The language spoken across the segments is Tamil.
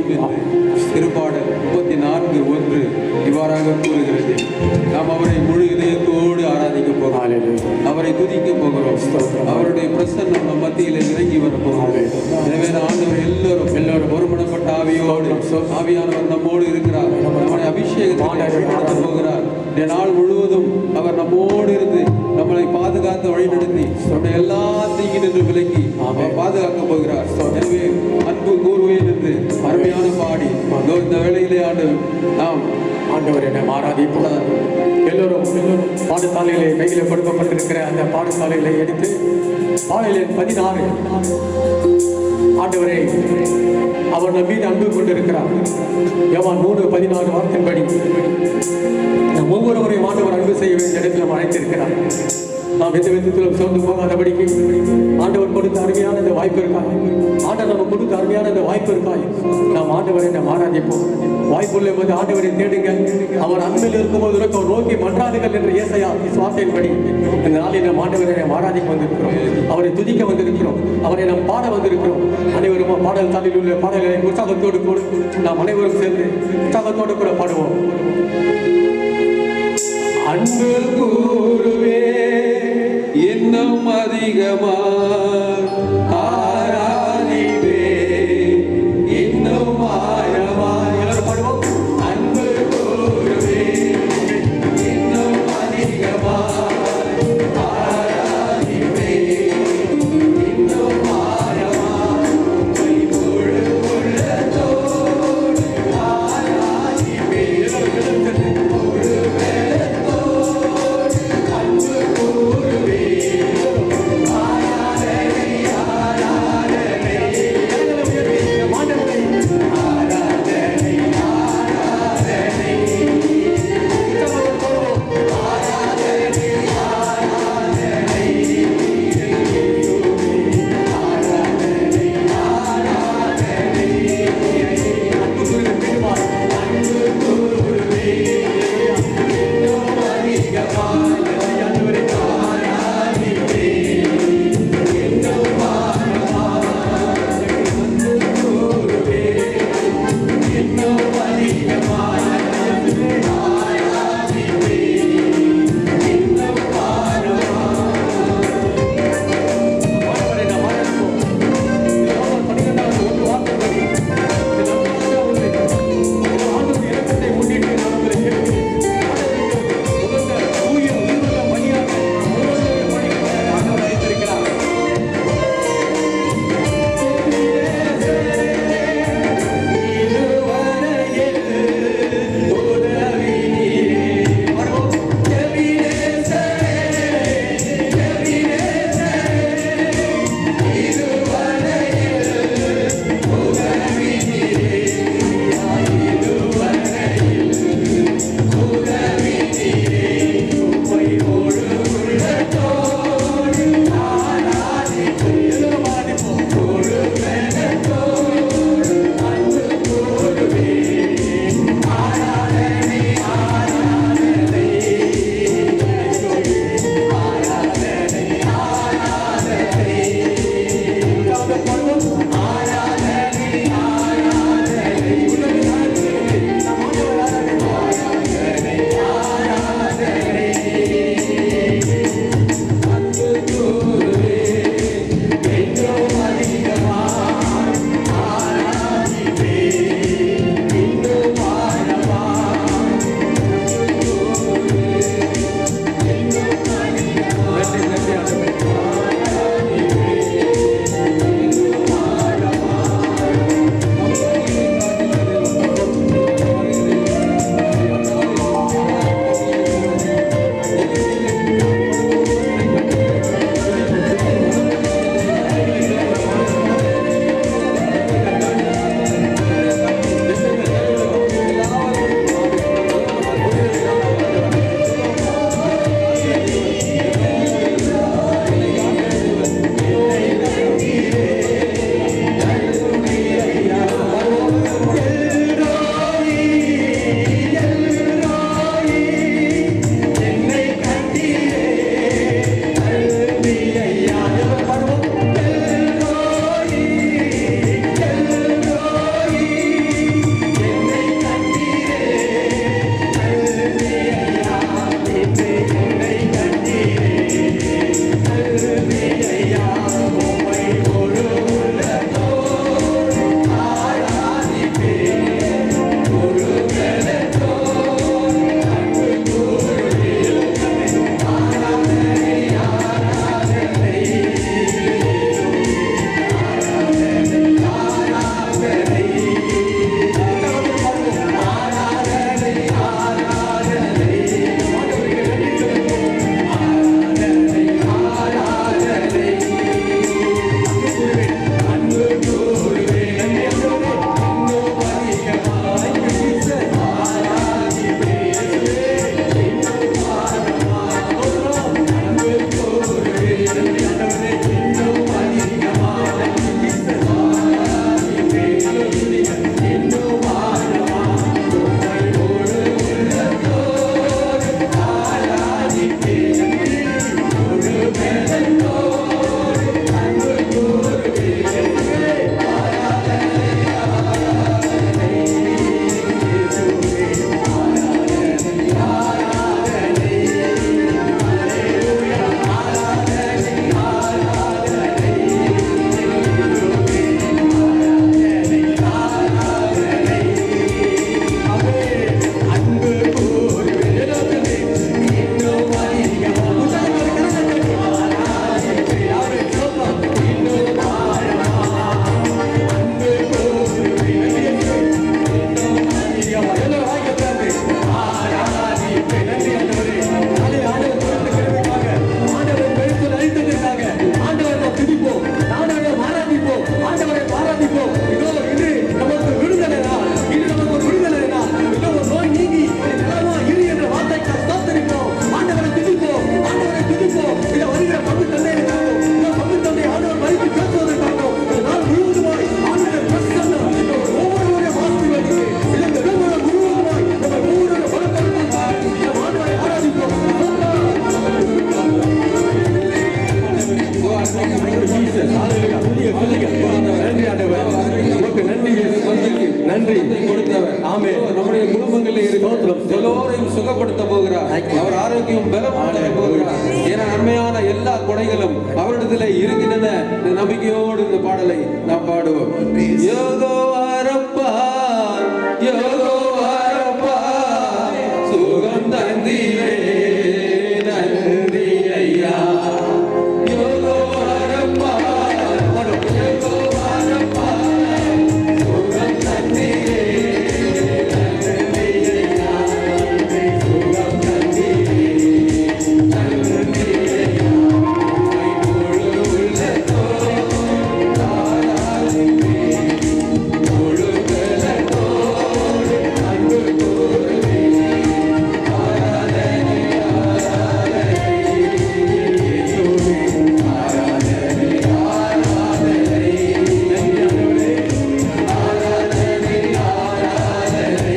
செய்வோம் என்று திருப்பாடல் 34:1 இவ்வாறாக கூறுகிறது. நாம் அவரை முழு இதயத்தோடு ஆராதிக்க போகிறோம், அவரை துதிக்க போகிறோம், அவருடைய பிரசன்னம் நம் மத்தியில் இறங்கி வரப்போகிறது. எனவே ஆண்டவர் எல்லோரும் ஒருமனப்பட்ட ஆவியோடு, ஆவியானவர் நம்மோடு இருக்கிறார், நம்முடைய அபிஷேகத்தை நடத்த போகிறார். இந்த நாள் முழுவதும் அவர் நம்மோடு இருந்து நம்மளை பாதுகாத்து வழிநடத்தி நம்முடைய எல்லா தீங்கினின்று விலக்கி அவர் பாதுகாக்க போகிறார். எனவே அன்பு கூறுவேன் என்று அருமையான பாடி இந்த வேளையிலே நாம் ஆண்டவர் என்னை ஆராதிப்போம். எல்லோரும் பாடசாலையிலே கையில் கொடுக்கப்பட்டிருக்கிற அந்த பாடசாலைகளை எடுத்து பாடலின் 16 ஆண்டவரை அவர் நம் மீது அன்பு கொண்டிருக்கிறார். யோவான் 3:16 வார்த்தையின்படி நம் ஒவ்வொருவரையும் ஆண்டவர் அன்பு செய்ய வேண்டிய இடத்தில் நாம் அழைத்திருக்கிறார். நாம் எந்த விதத்திலும் சோர்ந்து போகாதபடிக்கு ஆண்டவர் கொடுத்த அருமையான இந்த வாய்ப்பு இருக்காய், ஆண்டவர் நமக்கு கொடுத்த அருமையான இந்த வாய்ப்பு இருக்காய், நாம் ஆண்டவரை நாம் ஆராதிப்போம். வாய்ப்புள்ள போது அவரை தேடுங்கள், அவர் அன்பில் இருக்கும்போது அவர் நோக்கி மன்றாடுங்கள் என்று ஏசாயா வார்த்தையின்படி இந்த நாளில் நாம் ஆண்டவரை நாம் ஆராதிக்க வந்திருக்கிறோம், அவரை துதிக்க வந்திருக்கிறோம், அவரை நாம் பாட வந்திருக்கிறோம். அனைவரும் பாடல் தாளில் உள்ள பாடல்களை உற்சாகத்தோடு கூட நாம் அனைவரும் சேர்ந்து உற்சாகத்தோடு கூட பாடுவோம். அன்பு கூறுவே இன்னும் அதிகமா ஆராதிவே, இன்னும் ஆழமா. எல்லாரும் பாடுவோம். அன்பு கூறுவே இன்னும் அதிகமா ஆராதிவே, இன்னும் ஆழமா. முழு உள்ளத்தோடு ஆராதிவே, முழு வெள்ளத்தோடு அவர் ஆரோக்கியம் பலம் போகிறார். ஏன்னா நன்மையான எல்லா கொடைகளும் அவரிடத்திலே இருக்கின்றன. இந்த நம்பிக்கையோடு இந்த பாடலை நாம் பாடுவோம். யெகோவா ரப்பா, யெகோவா ரப்பா, சுகம் தந்தீரே நன்றி ஐயா. யெகோவா ரப்பா, யெகோவா ரப்பா, சுகம் தந்தீரே நன்றி ஐயா. சுகம் தந்தீரே நன்றி ஐயா. முழு உள்ளத்தோடு ஆராதிப்பேன், முழு பலத்தோடு அன்பு கூறுவேன். ஆராதனை ஆராதனை இயேசுவே, ஆராதனை ஆராதனை நன்றி ஆண்டவரே. ஆராதனை ஆராதனை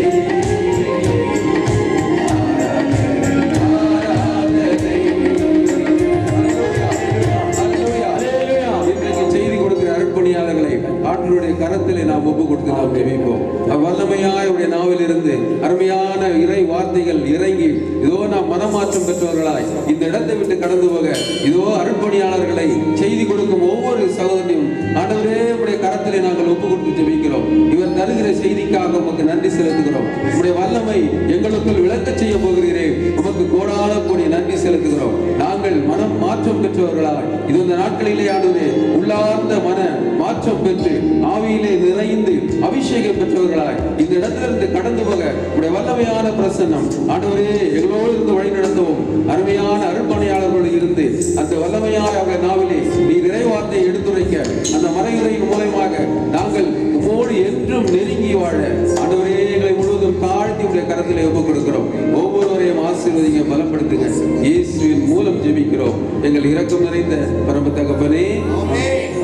இன்றைக்கு செய்தி கொடுக்கிற அர்ப்பணியாளர்களை ஆண்டவருடைய கரத்திலே நாம் ஒப்பு கொடுத்து நாம் ஜெபிப்போம். வல்லமையாய் உடைய நாவில் இருந்து அருமையான இறை வார்த்தைகள் இறங்கி இதோ நாம் மனமாற்றம் பெற்றவர்களாய் இந்த இடத்தை விட்டு கடந்து போக இதோ அர்ப்பணியாளர்களை செய்தி கொடுக்கும் ஒவ்வொரு சகோதரியும் ஆண்டவரே உடைய கரத்திலே நாங்கள் ஒப்பு கொடுத்து ஜெபிக்கிறோம். இவர் தருகிற செய்திக்காக உமக்கு நன்றி செலுத்துகிறோம். உடைய வல்லமை எங்களுக்குள் விளக்க செய்ய போகிறீரே, உமக்கு கோடான கோடி நன்றி செலுத்துகிறோம். நாங்கள் மனம் மாற்றம் பெற்றவர்களாய் இது இந்த நாட்களிலே ஆண்டவரே உள்ளார்ந்த மன மாற்றம் பெற்று ஆவியிலே நிறைந்து அபிஷேகம் பெற்றவர்களாய் இந்த இடத்திலிருந்து கடந்து போக உடைய வல்லமையான பிரசன்னம் ஆண்டவரே எங்களோடு இருந்து வழி நடத்தவும். அருமையான அர்ப்பணியாளர்களோடு இருந்து அந்த வல்லமையான அவருடைய நாவிலே நீ நிறைவார்த்தை எடுத்துரைக்க அந்த மறையுறையின் மூலமாக நாங்கள் உம்மோடு என்றும் நெருங்கி வாழ ஆண்டவரே எங்களை முழுவதும் தாழ்த்தி உடைய கரத்திலே ஒப்புக் கொடுக்கிறோம். ஒவ்வொருவரையும் ஆசீர்வதிங்க, பலப்படுத்துங்க. இயேசுவின் மூலம் ஜெபிக்கிறோம் எங்கள் இரக்கம் நிறைந்த பரம தகப்பனே.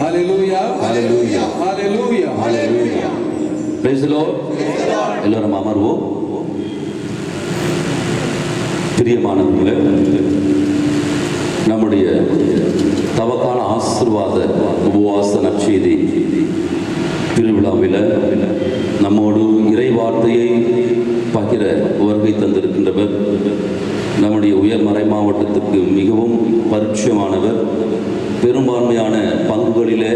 ஹல்லேலூயா, ஹல்லேலூயா, ஹல்லேலூயா, ஹல்லேலூயா. Praise the Lord. எல்லாரும் அமர்வோம். பிரியமானவர்களே, நம்முடைய தவக்கால ஆசீர்வாத உபவாச நற்செய்தி திருவிழாவில் நம்மோடு இறை வார்த்தையை பகிர வருகை தந்திருக்கின்றவர் நம்முடைய உயர் மறை மாவட்டத்திற்கு மிகவும் பரிச்சயமானவர். பெரும்பான்மையான பங்குகளிலே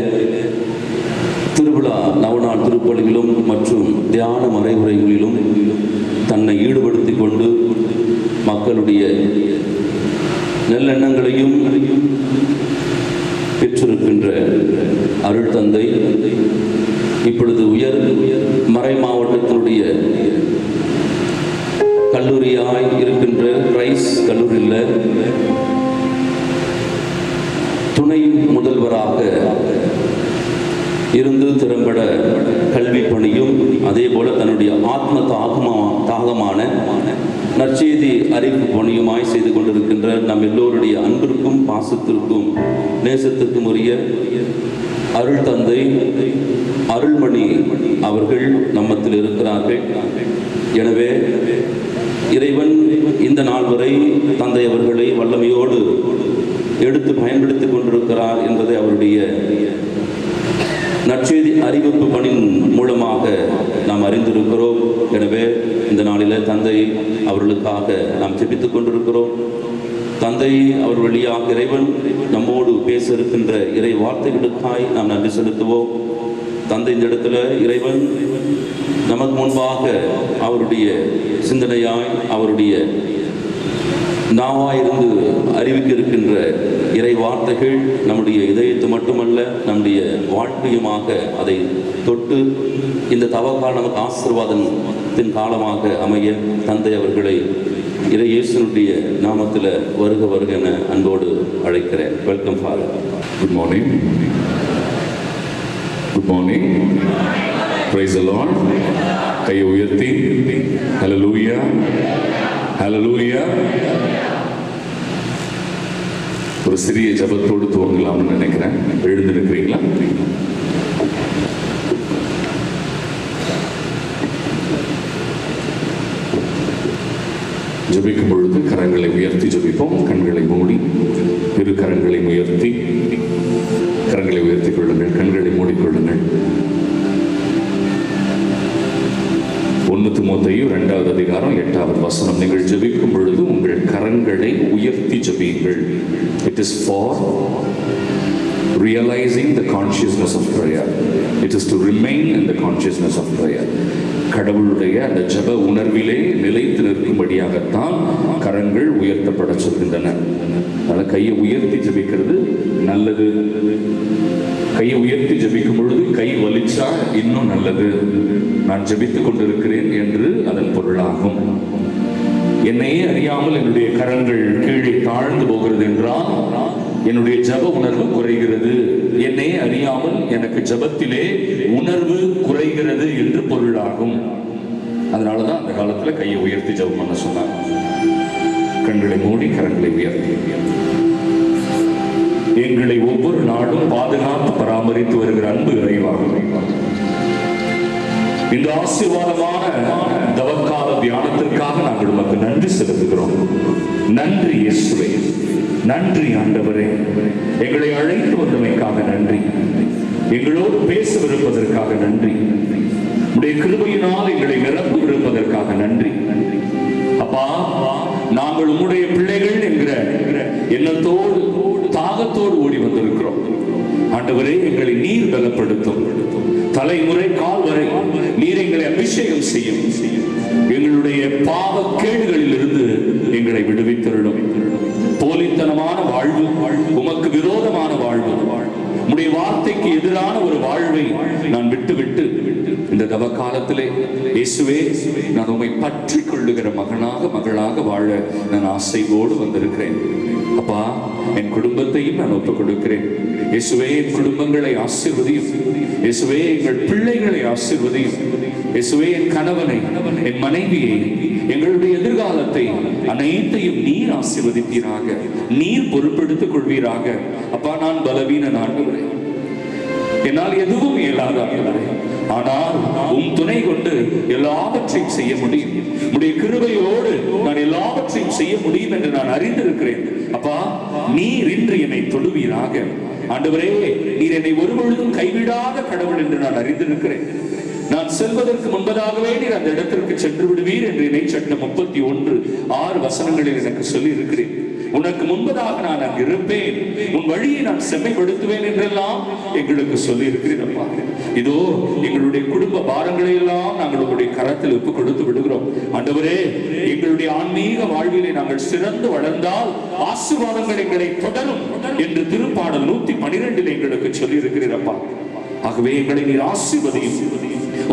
திருவிழா நவநாள் திருப்பலிகளிலும் மற்றும் தியான மறைவுரைகளிலும் தன்னை ஈடுபடுத்தி கொண்டு மக்களுடைய நல்லெண்ணங்களையும் பெற்றிருக்கின்ற அருள் தந்தை இப்பொழுது உயர் மறை மாவட்டத்தினுடைய கல்லூரியாய் இருக்கின்ற கிரைஸ் கல்லூரியில் துணை முதல்வராக இருந்து திறம்பட கல்வி பணியும் அதே போல தன்னுடைய ஆத்ம தாகமான நற்செய்தி அறிவிப்பு பணியுமாய் செய்து கொண்டிருக்கின்ற நம் எல்லோருடைய அன்பிற்கும் பாசத்திற்கும் நேசத்திற்கும் உரிய அருள் தந்தை அருள்மணி அவர்கள் நம்மத்தில் இருக்கிறார்கள். எனவே இறைவன் இந்த நாள் வரை தந்தை அவர்களை வல்லமையோடு எடுத்து பயன்படுத்திக் கொண்டிருக்கிறார் என்பதை அவருடைய நற்செய்தி அறிவிப்பு பணி மூலமாக நாம் அறிந்திருக்கிறோம். எனவே இந்த நாளில் தந்தை அவர்களுக்காக நாம் ஜெபித்துக் கொண்டிருக்கிறோம். தந்தை அவர் வழியாக இறைவன் நம்மோடு பேச இருக்கின்ற இறை வார்த்தைகளுக்காய் நாம் நன்றி செலுத்துவோம். தந்தை இந்த இடத்துல இறைவன் நமக்கு முன்பாக அவருடைய சிந்தனையாய் அவருடைய நாவாயிருந்து அறிவிக்க இருக்கின்ற இறை வார்த்தைகள் நம்முடைய இதயத்தை மட்டுமல்ல நம்முடைய வாழ்க்கையுமாக அதை தொட்டு இந்த தவக்கால நமக்கு ஆசீர்வாதத்தின் காலமாக அமைய தந்தை அவர்களை இறை இயேசுனுடைய நாமத்தில் வருக வருக என அன்போடு அழைக்கிறேன். Welcome father. Good morning. Good morning. Praise the Lord. கையை உயர்த்தி ஹல்லேலூயா, ஹல்லேலூயா. ஒரு சிறிய ஜெபத்தோடு துவங்கலாம்னு நினைக்கிறேன். எழுந்திருக்கிறீங்களா? ஜெபிக்கும் பொழுது கரங்களை உயர்த்தி ஜெபிப்போம். கண்களை மூடி இரு கரங்களை உயர்த்தி கரங்களை உயர்த்திக் கொள்ளுங்கள். கண்களை மூடிக்கொள்ளுங்கள். 1 தீமோத்தேயு 2வது அதிகாரம் 8வது வசனம். நீங்கள் ஜெபிக்கும் பொழுது உங்கள் கரங்கள் கரங்களை உயர்த்தி ஜெபியுங்கள். It is for realizing the consciousness of prayer. It is to remain in the consciousness of prayer. கடவுளுடைய அந்த ஜெப உணர்விலே நிலைத்து நிற்கும்படியாகத்தான் கரங்கள் உயர்த்தப்பட சொல்கின்றன. அதனால் கையை உயர்த்தி ஜெபிக்கிறது நல்லது. கையை உயர்த்தி ஜெபிக்கும் பொழுது கை வலிச்சா இன்னும் நல்லது. நான் ஜெபித்துக் கொண்டிருக்கிறேன் என்று அதன் பொருளாகும். என்னையே அறியாமல் என்னுடைய கரங்கள் கீழே தாழ்ந்து போகிறது என்றால் என்னுடைய ஜப உணர்வு குறைகிறது. என்னை அறியாமல் எனக்கு ஜபத்திலே உணர்வு குறைகிறது என்று பொருளாகும். அதனாலதான் அந்த காலத்துல கையை உயர்த்தி ஜபம் பண்ண சொன்னாங்க. கண்களை மூடி கரங்களை உயர்த்தி. எங்களை ஒவ்வொரு நாளும் பாதுகாத்து பராமரித்து வருகிற அன்பு இறைவா, இந்த ஆசீர்வாதமான தவக்கால தியானத்திற்காக நாங்கள் உமக்கு நன்றி செலுத்துகிறோம். நன்றி இயேசுவே, நன்றி ஆண்டவரே, எங்களை அழைத்து வந்தமைக்காக நன்றி, எங்களோடு பேசவிருப்பதற்காக நன்றி, உடைய கிருபையினால் எங்களை நிரப்புவிருப்பதற்காக நன்றி. அப்பா, நாங்கள் உம்முடைய பிள்ளைகள் என்கிற எண்ணத்தோடு தாகத்தோடு ஓடி வந்திருக்கிறோம். ஆண்டவரே, எங்களை நீர் பலப்படுத்தும். தலைமுறை கால் வரை நீர் எங்களை அபிஷேகம் செய்யும். எங்களுடைய பாவ கேடுகளில் இருந்து எங்களை விடுவித்தருளும். போலித்தனமான வாழ்வு, உமக்கு விரோதமான வாழ்வு, உம்முடைய வார்த்தைக்கு எதிரான ஒரு வாழ்வை நான் விட்டுவிட்டு இந்த தவ காலத்திலே இயேசுவே, நான் உம்மை பற்றி கொள்ளுகிற மகளாக வாழ நான் ஆசையோடு வந்திருக்கிறேன். அப்பா, என் குடும்பத்தையும் நான் ஒப்புக் கொடுக்கிறேன். இயேசுவே, என் குடும்பங்களை ஆசீர்வதியும். இயேசுவே, எங்கள் பிள்ளைகளை ஆசீர்வதியும். இயேசுவே, என் கணவனை, என் மனைவியை, எங்களுடைய எதிர்காலத்தை அனைத்தையும் நீர் ஆசீர்வதிப்பீராக, நீர் பொறுப்பெடுத்துக் கொள்வீராக. அப்பா, நான் பலவீன ஆண்டவரே, என்னால் எதுவும் இயலாத ஆண்டவரே, ஆனால் உம் துணை கொண்டு எல்லாவற்றையும் செய்ய முடியும். உம்முடைய கிருபையோடு நான் எல்லாவற்றையும் செய்ய முடியும் என்று நான் அறிந்திருக்கிறேன். அப்பா, நீர் இன்று என்னை தொடுவீராக. ஆண்டவரே, நீர் என்னை ஒருபொழுதும் கைவிடாத கடவுள் என்று நான் அறிந்திருக்கிறேன். நான் செல்வதற்கு முன்பதாகவே நீர் அந்த இடத்திற்கு சென்று விடுவீர் என்று இணைச்சட்டம் 31:6 வசனங்களில் எனக்கு சொல்லி இருக்கிறேன். உனக்கு முன்பதாக நான் அங்கு இருப்பேன், உன் வழியை நான் செம்மைப்படுத்துவேன் என்றெல்லாம் எங்களுக்கு சொல்லி இருக்கிறேன். இதோ எங்களுடைய குடும்ப பாரங்களை எல்லாம் நாங்கள் உங்களுடைய கரத்தில் ஒப்புக் கொடுத்து விடுகிறோம். ஆண்டவரே, எங்களுடைய ஆன்மீக வாழ்விலே நாங்கள் சிறந்து வளர்ந்தால் ஆசீர்வாதங்கள் எங்களை தொடரும் என்று திருப்பாடல் 112 எங்களுக்கு சொல்லி இருக்கிறீரப்பா. ஆகவே எங்களை நீர் ஆசீர்வதியும்.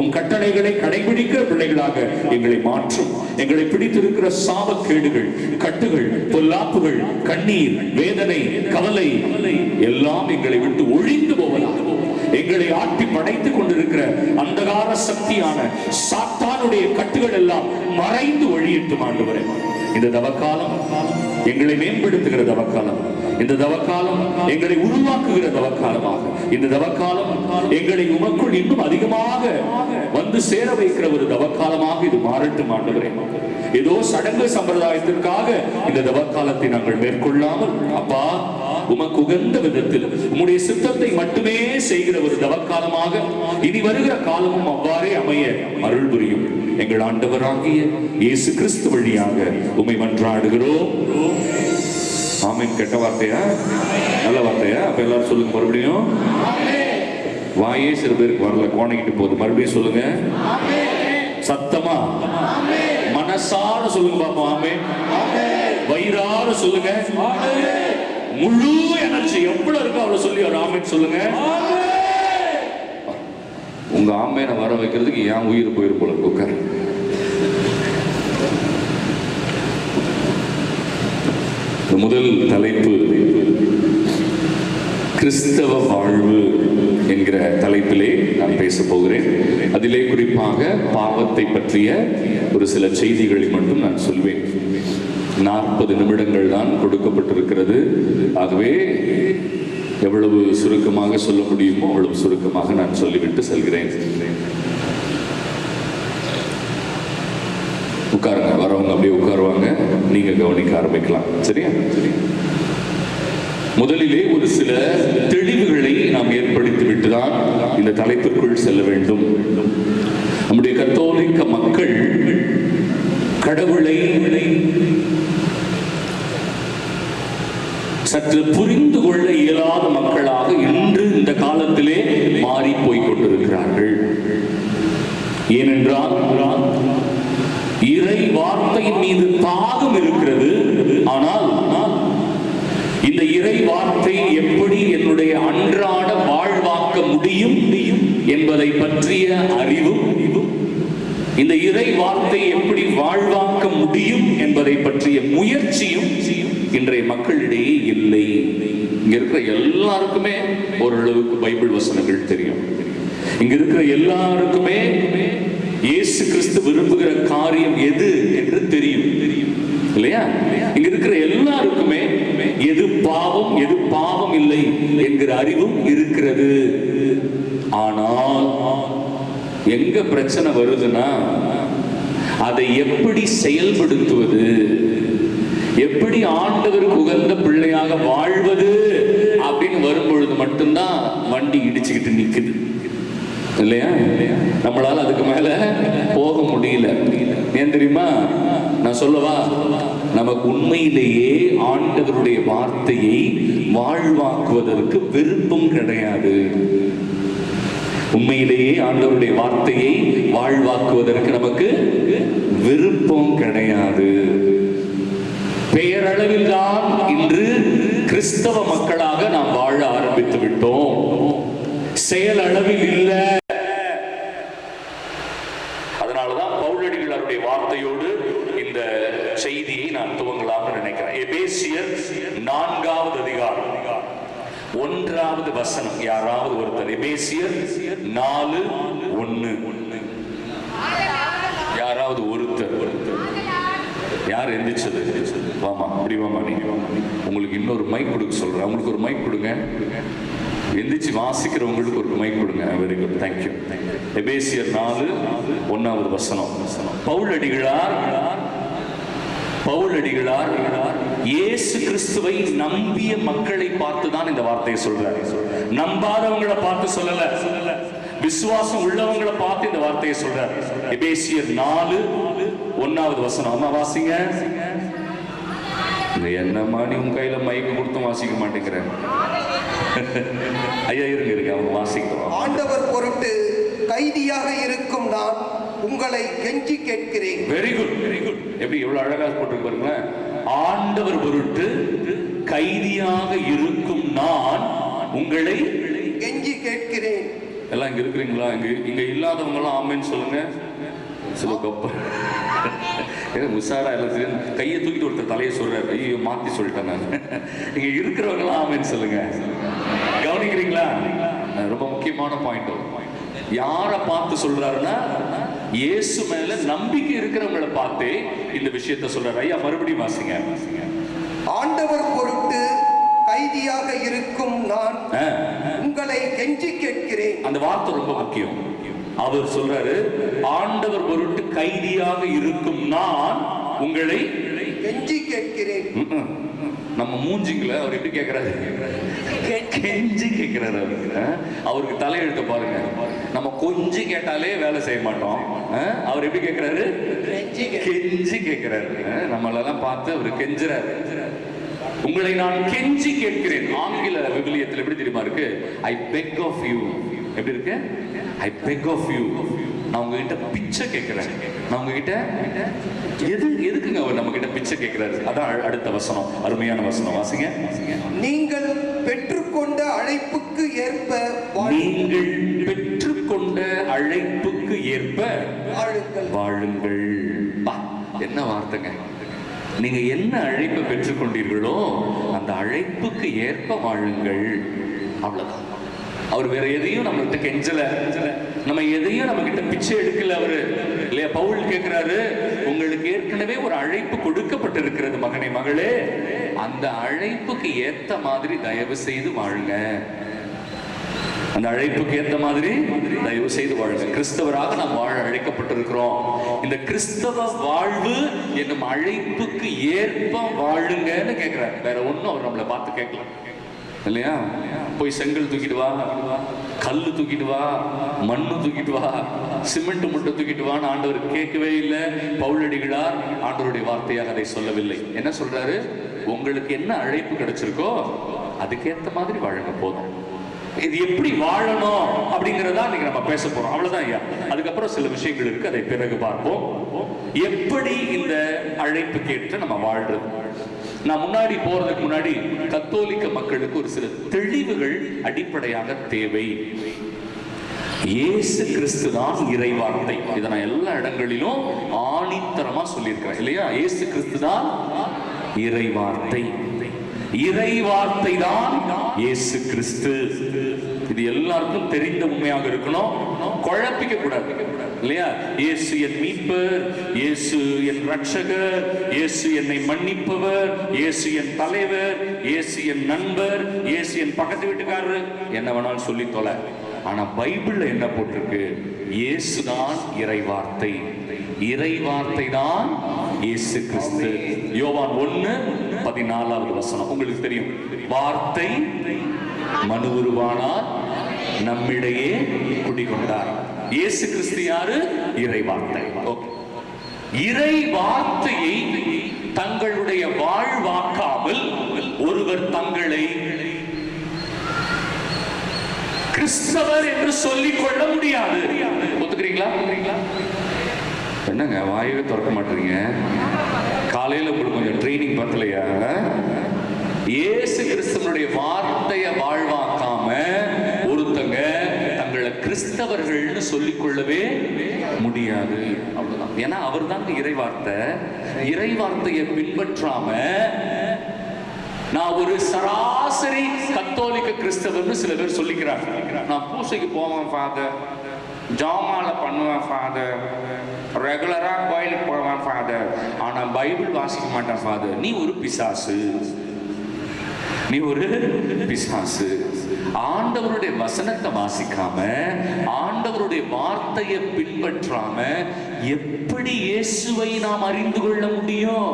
உம் கட்டளைகளை கடைபிடிக்கிற பிள்ளைகளாக எங்களை மாற்றும். எங்களை பிடித்திருக்கிற சாபக்கேடுகள், கட்டுகள், பொல்லாப்புகள், கண்ணீர், வேதனை, கவலை எல்லாம் எங்களை விட்டு ஒழிந்து போவதாக. எங்களை ஆட்டி படைத்துக் கொண்டிருக்கிற அந்தகார சக்தியான சாத்தானுடைய கட்டுகள் எல்லாம் மறைந்து ஒழியட்டும். ஆண்டவரே, இந்த தவக்காலம் எங்களை மேம்படுத்துகிற தவக்காலம், இந்த தவக்காலம் எங்களை உருவாக்குகிற தவக்காலமாக, இந்த தவக்காலம் எங்களை உமக்குள் இன்னும் அதிகமாக வந்து சேர வைக்கிற ஒரு தவக்காலமாக இது மாறட்டும். ஆண்டவரே, ஏதோ சடங்கு சம்பிரதாயத்திற்காக இந்த தவக்காலத்தை நாங்கள் மேற்கொள்ளாமல், அப்பா, உமக்கு உகந்த விதத்தில் உம்முடைய சித்தத்தை மட்டுமே செய்கிற ஒரு தவக்காலமாக இனி வருகிற காலமும் அவ்வாறே அமைய அருள் புரியும். எங்கள் ஆண்டவராகிய இயேசு கிறிஸ்து வழியாக உம்மை மன்றாடுகிறோம். ஆமென். கெட்ட வார்த்தையா? நல்ல வார்த்தையா? அப்ப எல்லாரும் சொல்லுங்க மறுபடியும். வாயே சில பேருக்கு வரல, கோணைக்கிட்டு போகுது. மறுபடியும் சொல்லுங்க சத்தமா, மனசார சொல்லுங்க பாப்போம். ஆமென். வயிறார சொல்லுங்க. முழு எனர்ஜி எவ்வளவு இருக்கோ அவ்வளவு சொல்லி ஒரு ஆமென் சொல்லுங்க. உங்க ஆமெனை வர வைக்கிறதுக்கு ஏன் உயிர் போயிரு போல உட்கார். முதல் தலைப்பு கிறிஸ்தவ வாழ்வு என்கிற தலைப்பிலே நான் பேச போகிறேன். அதிலே குறிப்பாக பாவத்தை பற்றிய ஒரு சில செய்திகளை மட்டும் நான் சொல்வேன். 40 நிமிடங்கள் தான் கொடுக்கப்பட்டிருக்கிறது. ஆகவே எவ்வளவு சுருக்கமாக சொல்ல முடியுமோ அவ்வளவு சுருக்கமாக நான் சொல்லிவிட்டு செல்கிறேன். உட்காருங்க, வரவங்க அப்படியே உட்காருவாங்க, நீங்க கவனிக்க ஆரம்பிக்கலாம். சரியா? முதலிலே ஒரு சில தெளிவுகளை நாம் ஏற்படுத்தி விட்டுதான் இந்த தலைப்பிற்குள் செல்ல வேண்டும். நம்முடைய கத்தோலிக்க மக்கள் கடவுளை சற்று புரிந்து கொள்ள இயலாத மக்களாக இன்று இந்த காலத்திலே மாறி போய் கொண்டிருக்கிறார்கள். ஏனென்றால் இறை வார்த்தையின் மீது தாகம் இருக்கிறது. ஆனால் இந்த இறை வார்த்தை எப்படி என்னுடைய அன்றாட வாழ்வாக்க முடியும் என்பதை பற்றிய அறிவும், இந்த இறை வார்த்தை எப்படி வாழ்வாக்க முடியும் என்பதை பற்றிய முயற்சியும் இன்றைய மக்களிடையே இல்லை. இங்க இருக்கிற எல்லாருக்குமே ஓரளவுக்கு பைபிள் வசனங்கள் தெரியும். இங்க இருக்கிற எல்லாருக்குமே இயேசு கிறிஸ்து விரும்புகிற காரியம் எது என்று தெரியும் இல்லையா? இங்க இருக்கிற எல்லாருக்குமே எது பாவம் எது பாவம் இல்லை என்கிற அறிவும் இருக்கிறது. ஆனால் எங்க பிரச்சனை வருதுன்னா, அதை எப்படி செயல்படுத்துவது, எப்படி ஆண்டவருக்கு உகந்த பிள்ளையாக வாழ்வது அப்படின்னு வரும்பொழுது மட்டும்தான் வண்டி இடிச்சுக்கிட்டு நிக்குது இல்லையா? நம்மளால அதுக்கு மேல போக முடியல. ஏன் தெரியுமா? நான் சொல்லவா, நமக்கு உண்மையிலேயே ஆண்டவருடைய வார்த்தையை வாழ்வாக்குவதற்கு விருப்பம் கிடையாது. உண்மையிலேயே ஆண்டவருடைய வார்த்தையை வாழ்வாக்குவதற்கு நமக்கு விருப்பம் கிடையாது. பெயரளவில் தான் இன்று கிறிஸ்தவ மக்களாக நாம் வாழ ஆரம்பித்து விட்டோம். செயல் அளவில் இல்ல. அதனாலதான் பவுலடிகளாருடைய வார்த்தையோடு இந்த செய்தியை நான் துவங்கலாம்னு நினைக்கிறேன். எபேசியர் 4வது அதிகாரம் 1வது வசனம். யாராவது ஒருத்தர் எபேசியர் 4:1. யாராவது ஒருத்தர் யார் எந்திரிச்சது? வாமா, அப்படி வாமா. நீங்க உங்களுக்கு இன்னொரு மைக் கொடுக்க சொல்றேன். உங்களுக்கு ஒரு மைக் கொடுங்க. எந்திரிச்சு வாசிக்கிறவங்களுக்கு ஒரு மைக் கொடுங்க. Very good, thank you. எபேசியர் 4:1வது வசனம். பவுலடிகளார் இயேசு கிறிஸ்துவை நம்பிய மக்களை பார்த்து தான் இந்த வார்த்தையை சொல்றாரு. நம்பாதவங்களை பார்த்து சொல்லல, விசுவாசம் உள்ளவங்களை பார்த்து இந்த வார்த்தையை சொல்றாரு. எபேசியர் 4:1வது வசனம். அம்மா வாசிங்க. என்னம்மா நீ உன் கையில மைக்கு கொடுத்தும் வாசிக்க மாட்டேங்கிறேன். ஐயா இருங்க, அவங்க வாசிக்கிறோம். ஆண்டவர் பொருட்டு கைதியாக இருக்கும் நான் உங்களை கெஞ்சி கேட்கிறேன். Very good, very good. எப்படி எவ்வளவு அழகா போட்டு பாருங்க. ஆண்டவர் பொருட்டு கைதியாக இருக்கும் நான் உங்களை கெஞ்சி கேட்கிறேன். எல்லாம் இங்க இருக்கிறீங்களா? இங்க இல்லாதவங்க எல்லாம் ஆமென்னு சொல்லுங்க. சில கப்ப உஷாரா எல்லாம் கையை தூக்கிட்டு ஒருத்தர் தலையை சொல்றாரு. ஐயோ மாத்தி சொல்லிட்டேன் நான். இங்க இருக்கிறவங்க எல்லாம் ஆமென்னு சொல்லுங்க. கவனிக்கிறீங்களா? ரொம்ப முக்கியமான பாயிண்ட். யாரை பார்த்து சொல்றாருன்னா, இயேசு மேல நம்பிக்கை இருக்கிறவங்களை பார்த்து இந்த விஷயத்தை சொல்றாரு. ஐயா மறுபடியும் வாசிங்க. ஆண்டவர் பொருட்டு கைதியாக இருக்கும் நான் உங்களை கெஞ்சி கேட்கிறேன். அந்த வார்த்தை ரொம்ப முக்கியம். அவர் சொல்றாரு, ஆண்டவர் பொருட்டு கைதியாக இருக்கும் நான் உங்களை கெஞ்சி கேட்கிறேன். நம்ம மூஞ்சிங்கள அவர் எப்படி கேட்கிறாரு? கெஞ்சி கேட்கிறாரு. அவருக்கு தலையெழுத்த பாருங்க. நம்ம கொஞ்சம் கேட்டாலே வேலை செய்ய மாட்டோம். அவர் எப்படி கேட்கிறாரு? கெஞ்சி கேட்கிறாரு. நம்மளெல்லாம் பார்த்து அவர் கெஞ்சுறாரு. உங்களை நான் கெஞ்சி கேட்கிறேன். ஆங்கில விவிலியத்தில் எப்படி தெரியுமா இருக்கு? ஐ பெக் ஆஃப் யூ. எப்படி இருக்கு? ஐ பெக் ஆஃப் யூ. நான் உங்ககிட்ட பிச்சை கேட்கிறேன். நான் உங்ககிட்ட எதுக்குங்க அவர் நம்ம கிட்ட பிச்சை கேட்கிறாரு? அதான் அடுத்த வசனம், அருமையான வசனம். வாசிங்க. நீங்கள் பெற்றுக்கொண்ட அழைப்புக்கு ஏற்ப நீங்கள் பெற்றுக்கொண்ட அழைப்புக்கு ஏற்ப வாழுங்கள். என்ன வார்த்தைங்க! நீங்க என்ன அழைப்பு பெற்றுக்கொண்டீர்களோ அந்த அழைப்புக்கு ஏற்ப வாழுங்கள். அவ்வளவுதான். அவர் வேற எதையும் நம்மகிட்ட கெஞ்சல, நம்ம எதையும் நம்ம கிட்ட பிச்சை எடுக்கல அவரு இல்லையா? பவுல் கேட்கிறாரு, உங்களுக்கு ஏற்கனவே ஒரு அழைப்பு கொடுக்கப்பட்டிருக்கிறது மகனே மகளே, அந்த அழைப்புக்கு ஏத்த மாதிரி தயவு செய்து வாழுங்க. அந்த அழைப்புக்கு ஏற்ற மாதிரி தயவு செய்து வாழுங்க. கிறிஸ்தவராக நாம் வாழ அழைக்கப்பட்டிருக்கிறோம். இந்த கிறிஸ்தவ வாழ்வு என்னும் அழைப்புக்கு ஏற்ப வாழுங்கன்னு கேட்கிறார். வேற ஒன்றும் அவர் நம்மளை பார்த்து கேட்கல இல்லையா? போய் செங்கல் தூக்கிட்டு வா, கல்லு தூக்கிட்டு வா, மண்ணு தூக்கிட்டு வா, சிமெண்ட் முட்டை தூக்கிட்டு வான்னு ஆண்டவர் கேட்கவே இல்லை. பவுலடிகளார் ஆண்டவருடைய வார்த்தையாக அதை சொல்லவில்லை. என்ன சொல்றாரு? உங்களுக்கு என்ன அழைப்பு கிடைச்சிருக்கோ அதுக்கேற்ற மாதிரி வாழுங்க போதும். இது எப்படி வாழணும் அப்படிங்கறதா இன்னைக்கு நம்ம பேச போறோம். அவ்வளவுதான் ஐயா. அதுக்கப்புறம் சில விஷயங்கள் இருக்கு, அதை பிறகு பார்ப்போம். எப்படி இந்த அழைப்புக்கு ஏற்ற நம்ம வாழ்றது. நான் முன்னாடி போறதுக்கு முன்னாடி கத்தோலிக்க மக்களுக்கு ஒரு சில தெளிவுகள் அடிப்படையாக தேவை. இயேசு கிறிஸ்து தான் இறைவார்த்தை. இதை நான் எல்லா இடங்களிலும் ஆணித்தரமா சொல்லியிருக்கிறேன் இல்லையா? இயேசு கிறிஸ்து தான் இறைவார்த்தை. இறைவார்த்தை தான் இயேசு கிறிஸ்து. இது எல்லாருக்கும் தெரிந்த உண்மையாக இருக்கணும், குழப்பிக்க கூடாது இல்லையா? இயேசு என் மீட்பர், இயேசு என் ரட்சகர், இயேசு என்னை மன்னிப்பவர், இயேசு என் தலைவர், இயேசு என் நண்பர், இயேசு என் பக்கத்து வீட்டுக்காரர், என்ன வேணாலும் சொல்லி தொலை. ஆனா பைபிள்ல என்ன போட்டிருக்கு? இயேசுதான் இறைவார்த்தை. இறைவார்த்தை தான் இயேசு கிறிஸ்து. யோவான் 1:14 உங்களுக்கு தெரியும். வார்த்தை மனு உருவானார், நம்மிடையே குடிகொண்டார். இயேசு கிறிஸ்து யாரு? இறைவார்த்தை. இறை வார்த்தையை தங்களுடைய வாழ்வாக்காமல் ஒருவர் தங்களை கிறிஸ்தவர் என்று சொல்லிக் கொள்ள முடியாது. ஒத்துக்கிறீங்களா? என்னங்க வாயவே திறக்க மாட்டீங்க? காலையில உங்களுக்கு கொஞ்சம் ட்ரைனிங் பத்தலையா? இயேசு கிறிஸ்துவனுடைய வார்த்தையை வாழ்வாக்காம ஒருத்தங்க தங்களை கிறிஸ்தவர்கள்னு சொல்லிக் கொள்ளவே முடியாது. அவ்வளவுதான். ஏன்னா அவர் தான் இறைவார்த்தை. இறைவார்த்தையை பின்பற்றாம நான் ஒரு சராசரி கத்தோலிக்க கிறிஸ்தவர்னு சில பேர் சொல்லிக்கிறாங்க. நான் பூசைக்கு போவேன் ஃபாதர், ஜாமால பண்ணுவேன் ஃபாதர், ரெகுலரா கோயிலுக்கு போவேன் ஃபாதர், ஆனா பைபிள் வாசிக்க மாட்டேன் ஃபாதர். நீ ஒரு பிசாசு, நீ ஒரு பிசாசு. ஆண்டவருடைய வசனத்தை வாசிக்காம, ஆண்டவருடைய வார்த்தையை பின்பற்றாம எப்படி இயேசுவை நாம் அறிந்து கொள்ள முடியும்?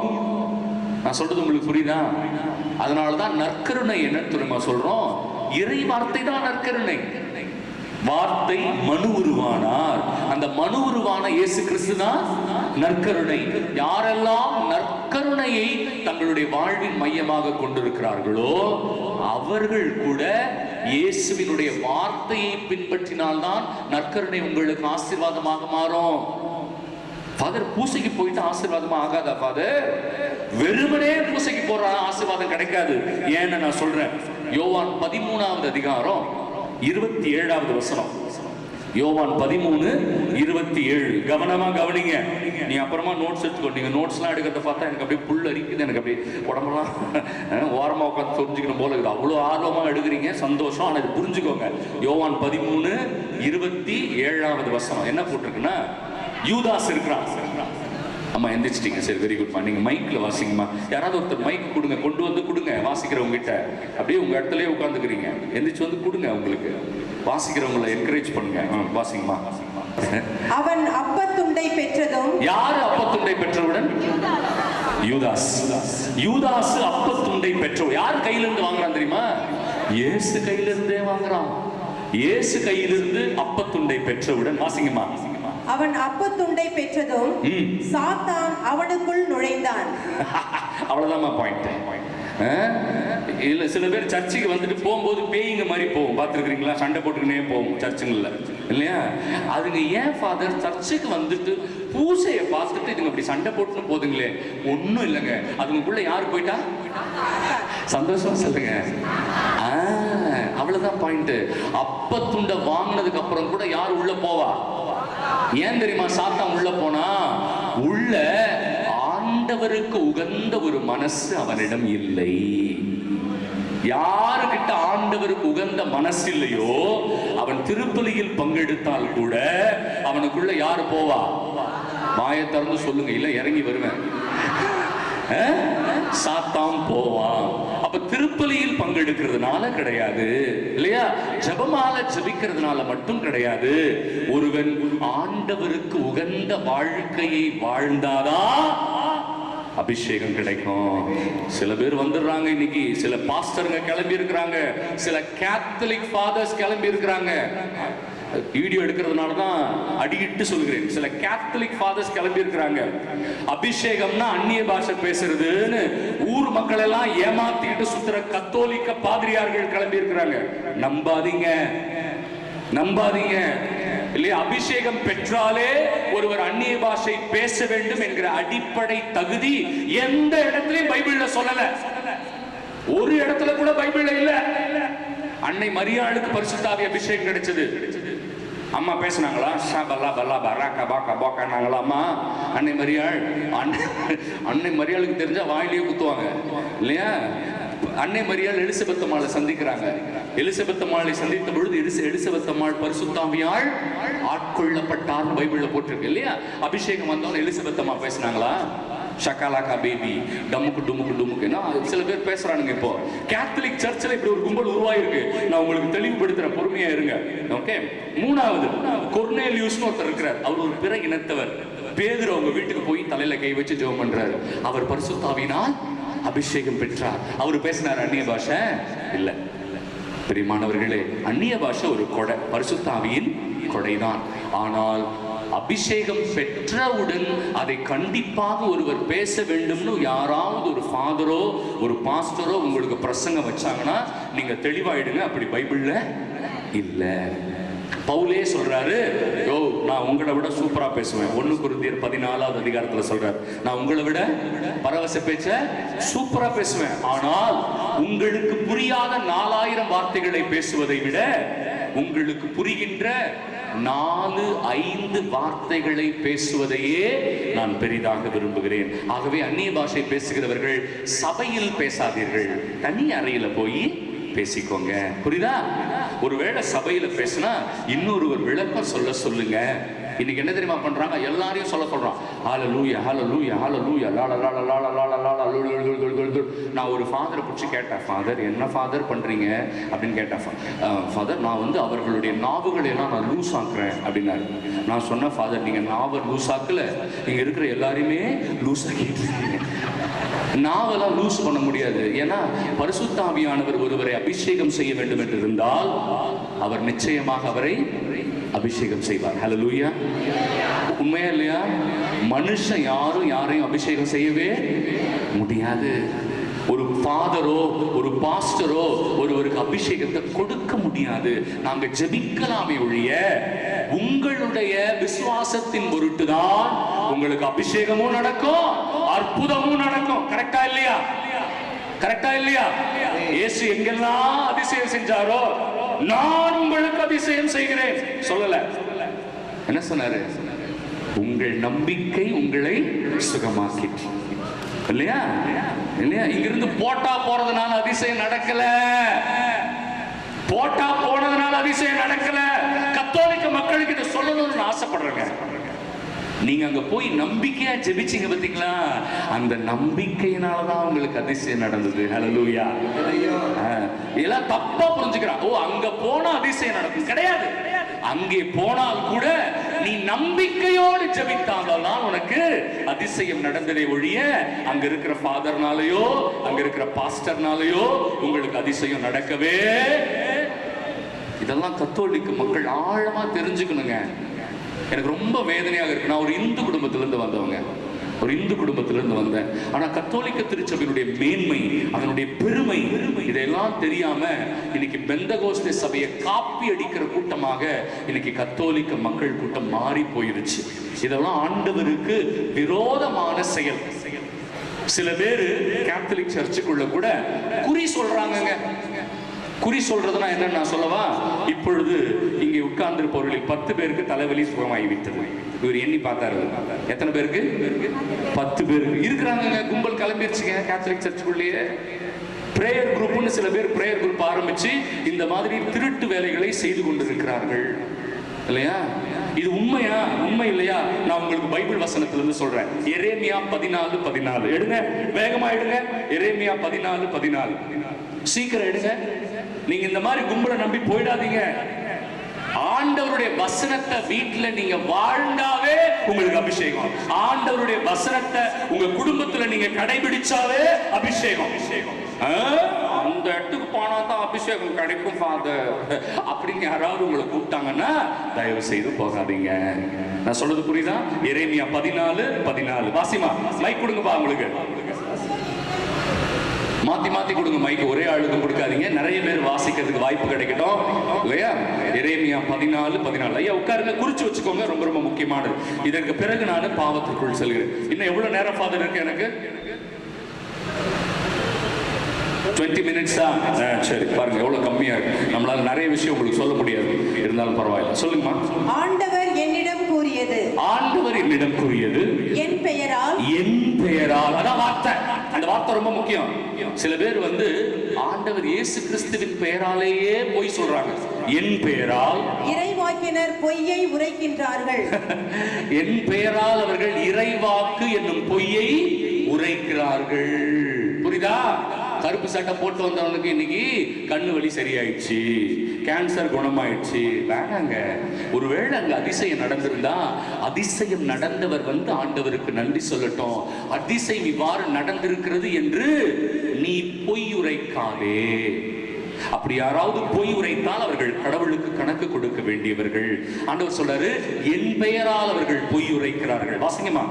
நான் சொல்றது உங்களுக்கு புரியுதா? அதனாலதான் நற்கருணை என்ன தெரியுமா சொல்றோம்? இறை வார்த்தை தான் நற்கருணை. வார்த்தை மனு உருவானார். அந்த மனு உருவான இயேசு கிறிஸ்து தான் நற்கருணை. யாரெல்லாம் நற்கருணையை தங்களுடைய வாழ்வின் மையமாக கொண்டிருக்கிறார்களோ அவர்கள் கூட இயேசுவினுடைய வார்த்தையை பின்பற்றினால்தான் நற்கருணை உங்களுக்கு ஆசீர்வாதமாக மாறும். ஃபாதர் பூசைக்கு போயிட்டு ஆசீர்வாதமா ஆகாதா ஃபாதர்? வெறுமனே பூசைக்கு போற ஆசீர்வாதம் கிடைக்காது. ஏன்னு நான் சொல்றேன். யோவான் 13:27 யோவான் 13:27 கவனமா கவனிங்க. நீ அப்புறமா நோட்ஸ் எடுத்துக்கோ. நீங்க நோட்ஸ்லாம் எடுக்கிறத பார்த்தா எனக்கு அப்படியே புல் அரிக்குது, எனக்கு அப்படியே உடம்பெல்லாம் ஓரமா உட்காந்து தெரிஞ்சுக்கணும் போல இருக்குது. அவ்வளோ ஆர்வமா எடுக்கிறீங்க, சந்தோஷம். ஆனால் இது புரிஞ்சுக்கோங்க. யோவான் 13:27 என்ன போட்டிருக்குன்னா, யூதாஸ் இருக்கிறான். அம்மா எந்திரிச்சிட்டீங்க, சரி, வெரி குட்மா. நீங்க மைக்ல வாசிங்கம்மா. யாராவது ஒருத்தர் மைக் கொடுங்க, கொண்டு வந்து கொடுங்க வாசிக்கிறவங்க கிட்ட. அப்படியே உங்க இடத்துலயே உட்காந்துக்கிறீங்க, எந்திரிச்சு வந்து கொடுங்க. உங்களுக்கு வாசிக்கிறவங்களை என்கரேஜ் பண்ணுங்க. வாசிங்கம்மா. அவன் அப்பத்துண்டை பெற்றதும். யாரு அப்பத்துண்டை பெற்றவுடன்? யூதாஸ். யூதாஸ் அப்பத்துண்டை பெற்றவர். யார் கையிலிருந்து வாங்குறான் தெரியுமா? இயேசு கையிலிருந்தே வாங்குறான். இயேசு கையிலிருந்து அப்பத்துண்டை பெற்றவுடன். வாசிங்கம்மா. அவன் அப்பத்துண்டை பெற்றதும் சாத்தான் அவனுக்குள் நுழைந்தான். அவ்வளவுதான் பாயிண்ட். இல்ல சில பேர் சர்ச்சுக்கு வந்துட்டு போகும்போது பேய்ங்க மாதிரி போகும், பார்த்துருக்கீங்களா? சண்டை போட்டுக்கினே போகும் சர்ச்சுங்கள்ல இல்லையா? அதுங்க ஏன் ஃபாதர் சர்ச்சுக்கு வந்துட்டு பூசையை பார்த்துட்டு இதுங்க அப்படி சண்டை போட்டுன்னு போதுங்களே? ஒன்றும் இல்லைங்க, அதுக்குள்ள யாரு போயிட்டா? சந்தோஷம் சொல்லுங்க. அவ்வளவுதான் பாயிண்ட். அப்பத்துண்டை வாங்கினதுக்கு அப்புறம் கூட யார் உள்ள போவா? ஏன் தெரியுமா சாத்தான் உள்ள போனா? உள்ள ஆண்டவருக்கு உகந்த ஒரு மனசு அவனிடம் இல்லை. யாருக்கிட்ட ஆண்டவருக்கு உகந்த மனசு இல்லையோ அவன் திருப்பலியில் பங்கெடுத்தால் கூட அவனுக்குள்ள யாரு போவா? வாயை திறந்து சொல்லுங்க, இல்ல இறங்கி வருவேன். சாத்தான் போவான். அப்ப திருப்பலியில் பங்கெடுக்கிறதுனால கிடையாது இல்லையா? ஜெபமால ஜெபிக்கிறதுனால மட்டும் கிடையாது. ஒருவன் ஆண்டவருக்கு உகந்த வாழ்க்கையை வாழ்ந்தாதான் அபிஷேகம் கிடைக்கும். சில பேர் வந்துடுறாங்க இன்னைக்கு, சில பாஸ்டருங்க கிளம்பி இருக்கிறாங்க, சில கேத்தலிக் ஃபாதர்ஸ் கிளம்பி இருக்கிறாங்க. வீடியோ எடுக்கிறதுனால தான் அடிக்கிட்டு சொல்கிறேன். சில கேத்தலிக் ஃபாதர்ஸ் கிளம்பி இருக்கிறாங்க. அபிஷேகம்னா அந்நிய பாஷை பேசுறதுன்னு ஊர் மக்கள் எல்லாம் ஏமாத்திட்டு சுத்துற கத்தோலிக்க பாதிரியார்கள் கிளம்பி இருக்கிறாங்க. நம்பாதீங்க, நம்பாதீங்க. இல்லையா? அபிஷேகம் பெற்றாலே ஒருவர் அந்நிய பாஷை பேச வேண்டும் என்கிற அடிப்படை தகுதி எந்த இடத்துலயும் பைபிள்ல சொல்லல. ஒரு இடத்துல கூட பைபிள்ல இல்ல. அன்னை மரியாளுக்கு பரிசுத்த ஆவி அபிஷேகம் கிடைச்சது. அம்மா பேசினாங்களா? ஷபல்லா பல்லா பராக்கா பாக்கா பாக்கானாங்களா அம்மா? அன்னை மரியாள், அன்னை மரியாளுக்கு தெரிஞ்சா வாயிலேயே குத்துவாங்க இல்லையா? அன்னை மரியாள் எலிசபெத் அம்மாளை சந்திக்கிறாங்க. எலிசபெத் அம்மாளை சந்தித்த பொழுது எலிசபெத் அம்மாள் பரிசுத்த ஆவியால் ஆட்கொள்ளப்பட்டார் பைபிள்ல போட்டிருக்கு இல்லையா? அபிஷேகம் வந்தவங்க எலிசபெத் அம்மா பேசினாங்களா? ஷக்காலாக்கா பேபி, டமுக்கு டுமுக்கு டுமுக்குன்னா சில பேர் பேசுறானுங்க. இப்போ கேத்தலிக் சர்ச்சில் இப்படி ஒரு கும்பல் உருவாயிருக்கு. நான் உங்களுக்கு தெளிவுபடுத்துறேன், பொறுமையா இருங்க. ஓகே. மூணாவது, கொர்னேலியூஸ்னு ஒருத்தர் இருக்கிறார். அவர் ஒரு பிற இனத்தவர். பேதுரு அவங்க வீட்டுக்கு போய் தலையில கை வச்சு ஜெபம் பண்றாரு. அவர் பரிசுத்த ஆவியினால் அபிஷேகம் பெற்றார். அவர் பேசினார் அந்நிய பாஷை இல்ல. பிரியமானவர்களே, அந்நிய பாஷை ஒரு கொடை, பரிசுத்த ஆவியின் கொடைதான். ஆனால் அபிஷேகம் பெற்றவுடன் அதை கண்டிப்பாக ஒருவர் பேச வேண்டும்னு யாராவது ஒரு ஃபாதரோ ஒரு பாஸ்டரோ உங்களுக்கு பிரசங்கம் வச்சாங்கன்னா நீங்க தெளிவாயிடுங்க. அப்படி பைபிள்ல இல்ல. பவுலே சொல்றாரு, யோ நான் உங்களை விட சூப்பரா பேசுவேன். 1 கொரிந்தியர் 14வது அதிகாரத்துல சொல்றாரு, நான் உங்களை விட பரவச பேச்ச சூப்பரா பேசுவேன். ஆனால் உங்களுக்கு புரியாத 4000 வார்த்தைகளை பேசுவதை விட உங்களுக்கு புரிகின்ற 4-5 வார்த்தைகளை பேசுவதையே நான் பெரிதாக விரும்புகிறேன். ஆகவே அந்நிய பாஷை பேசுகிறவர்கள் சபையில் பேசாதீர்கள், தனி அறையில போய் பேசிக்கோங்க. புரியுதா? ஒருவேளை சபையில பேசினா இன்னொருவர் விளக்கம் சொல்லுங்க. இன்னைக்கு என்ன தெரியுமா பண்றாங்க? எல்லாரையும் சொல்ல சொல்றான். ஹalleluya ஹalleluya ஹalleluya லா லா லா லா லா லா லா லா. நான் ஒரு ஃபாதரை பிடிச்சி கேட்டேன், ஃபாதர் என்ன ஃபாதர் பண்றீங்க அப்படின்னு கேட்டேன். ஃபாதர் நான் வந்து அவர்களுடைய நாவுகளை எல்லாம் நான் லூஸ் ஆக்குறேன் அப்படின்னாரு. நான் சொன்னேன், ஃபாதர் நீங்க நாவை லூஸ் ஆக்கல, நீங்க இருக்கிற எல்லாரையுமே லூஸ் ஆக்கிட்டு இருக்கீங்க. நாவெல்லாம் லூஸ் பண்ண முடியாது. ஏன்னா பரிசுத்த ஆவியானவர் ஒருவரை அபிஷேகம் செய்ய வேண்டும் என்று இருந்தால் அவர் நிச்சயமாக அவரை அபிஷேகம் செய்வார். ஹல்லேலூயா. உண்மையா இல்லையா? மனுஷன் யாரையும் அபிஷேகம் செய்யவே முடியாது. ஒரு ஃபாதரோ ஒரு பாஸ்டரோ ஒருவருக்கு அபிஷேகத்தை கொடுக்க முடியாது. நாங்க ஜெபிக்கலாமே ஒழிய உங்களுடைய விசுவாசத்தின் பொருட்டு தான் உங்களுக்கு அபிஷேகமும் நடக்கும், அற்புதமும் நடக்கும். கரெக்டா இல்லையா? கரெக்டா இல்லையா? இயேசு எங்கெல்லாம் அதிசயம் செஞ்சாரோ நான் உங்களுக்கு அதிசயம் செய்கிறேன் சொல்லல. என்ன சொன்னாரு? உங்கள் நம்பிக்கை உங்களை சுகமாக்கிற்று. இல்லையா? இல்லையா? இங்கிருந்து போட்டா போறதுனால அதிசயம் நடக்கல, போட்டா போனதுனால அதிசயம் நடக்கல. கத்தோலிக்க மக்களுக்கு இதை சொல்லணும்னு ஆசைப்படுறேங்க. நீங்க அங்க போய் நம்பிக்கையா ஜெபிச்சீங்க பாத்தீங்களா? அந்த நம்பிக்கையினாலதான் உங்களுக்கு அதிசயம் நடந்தது. ஹல்லேலூயா. இதெல்லாம் தப்பா புரிஞ்சுக்கிறான். ஓ அங்க போனா அதிசயம் நடக்கும், கிடையாது. அங்கே போனால் கூட நீ நம்பிக்கையோடு ஜெபித்தால்தான் உனக்கு அதிசயம் நடந்ததே ஒழிய அங்க இருக்கிற ஃபாதர்னாலயோ அங்க இருக்கிற பாஸ்டர்னாலயோ உங்களுக்கு அதிசயம் நடக்கவே. இதெல்லாம் கத்தோலிக்க மக்கள் ஆழமா தெரிஞ்சுக்கணுங்க. எனக்கு ரொம்ப வேதனையாக இருக்கு. நான் ஒரு இந்து குடும்பத்திலிருந்து வந்தவங்க, ஒரு இந்து குடும்பத்திலிருந்து வந்தேன். ஆனா கத்தோலிக்க திருச்சபையினுடைய மேன்மை, அதனுடைய பெருமை இதெல்லாம் தெரியாம இன்னைக்கு பெந்தகோஸ்தே சபையை காப்பி அடிக்கிற கூட்டமாக இன்னைக்கு கத்தோலிக்க மக்கள் கூட்டம் மாறி போயிருச்சு. இதெல்லாம் ஆண்டவருக்கு விரோதமான செயல். சில பேரு கேத்தலிக் சர்ச்சுக்குள்ள கூட குறி சொல்றாங்க. குறி சொல்றதுனா என்ன நான் சொல்லவா? இப்பொழுது இங்கே உட்கார்ந்திருப்பவர்களில் 10 பேருக்கு தலைவலி சுகமாகிவிட்டது. இவர் எண்ணி பார்த்தாரு, எத்தனை பேருக்கு? 10 பேருக்கு இருக்கிறாங்க. கும்பல் கிளம்பிடுச்சுங்க கேத்தலிக் சர்ச்சுக்குள்ளேயே. பிரேயர் குரூப்னு சில பேர் பிரேயர் குரூப் ஆரம்பிச்சு இந்த மாதிரி திருட்டு வேலைகளை செய்து கொண்டிருக்கிறார்கள். இல்லையா? இது உண்மையா? உண்மை இல்லையா? நான் உங்களுக்கு பைபிள் வசனத்திலிருந்து சொல்றேன். எரேமியா 14:14 எடுங்க, வேகமா எடுங்க. எரேமியா 14:14 சீக்கிரம் எடுங்க. நீங்க இந்த மாதிரி கும்பலை நம்பி போயிடாதீங்க. ஆண்டவருடைய வசனத்தை வீட்டுல நீங்க வாழ்ந்தாவே உங்களுக்கு அபிஷேகம். ஆண்டவருடைய வசனத்தை உங்க குடும்பத்துல நீங்க கடைபிடிச்சாவே அபிஷேகம். அந்த இடத்துக்கு போனா தான் அபிஷேகம் கிடைக்கும் ஃபாதர் அப்படின்னு யாராவது உங்களை கூப்பிட்டாங்கன்னா தயவு செய்து போகாதீங்க. நான் சொல்றது புரியுதா? எரேமியா 14:14 வாசிமா. மைக் கொடுங்கப்பா. உங்களுக்கு மாத்தி மாத்தி கொடுங்க மைக். ஒரே ஆளுக்கு கொடுக்காதீங்க, நிறைய பேர் வாசிக்கிறதுக்கு வாய்ப்பு கிடைக்கட்டும் இல்லையா? எரேமியா 14:14. ஐயா உட்காருங்க, குறிச்சு வச்சுக்கோங்க, ரொம்ப ரொம்ப முக்கியமானது. இதற்கு பிறகு நான் பாவத்திற்குள் செல்கிறேன். இன்னும் எவ்வளவு நேரம் ஃபாதர் இருக்கு எனக்கு? 20 மினிட்ஸா? சரி, பாருங்க எவ்வளவு கம்மியா இருக்கு. நம்மளால நிறைய விஷயம் உங்களுக்கு சொல்ல முடியாது, இருந்தாலும் பரவாயில்ல. சொல்லுங்கம்மா. ஆண்டவர் என்னிடம் கூறியது. ஆண்டவர் என்னிடம் கூறியது என் பெயரால். என் பெயரால். அதான் வார்த்தை. அந்த வார்த்தை ரொம்ப முக்கியம். சில பேர் ஆண்டவர் இயேசு கிறிஸ்துவின் பெயராலேயே பொய் சொல்றாங்க. என் பெயரால். இறைவாக்கினர் பொய்யை உரைக்கின்றார்கள். என் பெயரால் அவர்கள் இறைவாக்கு என்னும் பொய்யை உரைக்கிறார்கள். புரியுதா? கருப்பு சட்டை போட்டு வந்தவனுக்கு இன்னைக்கு கண்ணு வலி சரியாயிடுச்சு, கேன்சர் குணமாயிடுச்சு. வேணாங்க. ஒருவேளை அங்க அதிசயம் நடந்திருந்தா அதிசயம் நடந்தவர் ஆண்டவருக்கு நன்றி சொல்லட்டும். அதிசயம் இவ்வாறு நடந்திருக்கிறது என்று நீ பொய் உரைக்காதே. அப்படி யாராவது பொய் உரைத்தால் அவர்கள் கடவுளுக்கு கணக்கு கொடுக்க வேண்டியவர்கள். ஆண்டவர் சொல்றாரு, என் பெயரால் அவர்கள் பொய் உரைக்கிறார்கள். வாசிங்கம்மா.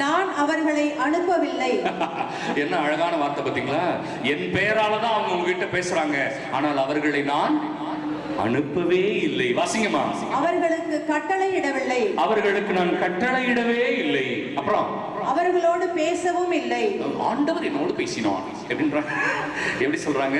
நான் அவர்களை அனுப்பவில்லை. என்ன அழகான வார்த்தை பாத்தீங்களா? என் பெயரால தான் அவங்க உங்ககிட்ட பேசுறாங்க, ஆனால் அவர்களை நான் அனுப்பவே இல்லை. வாசிங்கம்மா. அவர்களுக்கு கட்டளையிடவில்லை. அவர்களுக்கு நான் கட்டளையிடவே இல்லை. அப்புறம் அவர்களோடு பேசவும் இல்லை. ஆண்டவர் என்னோடு பேசினார் எப்படின்றாங்க. எப்படி சொல்றாங்க?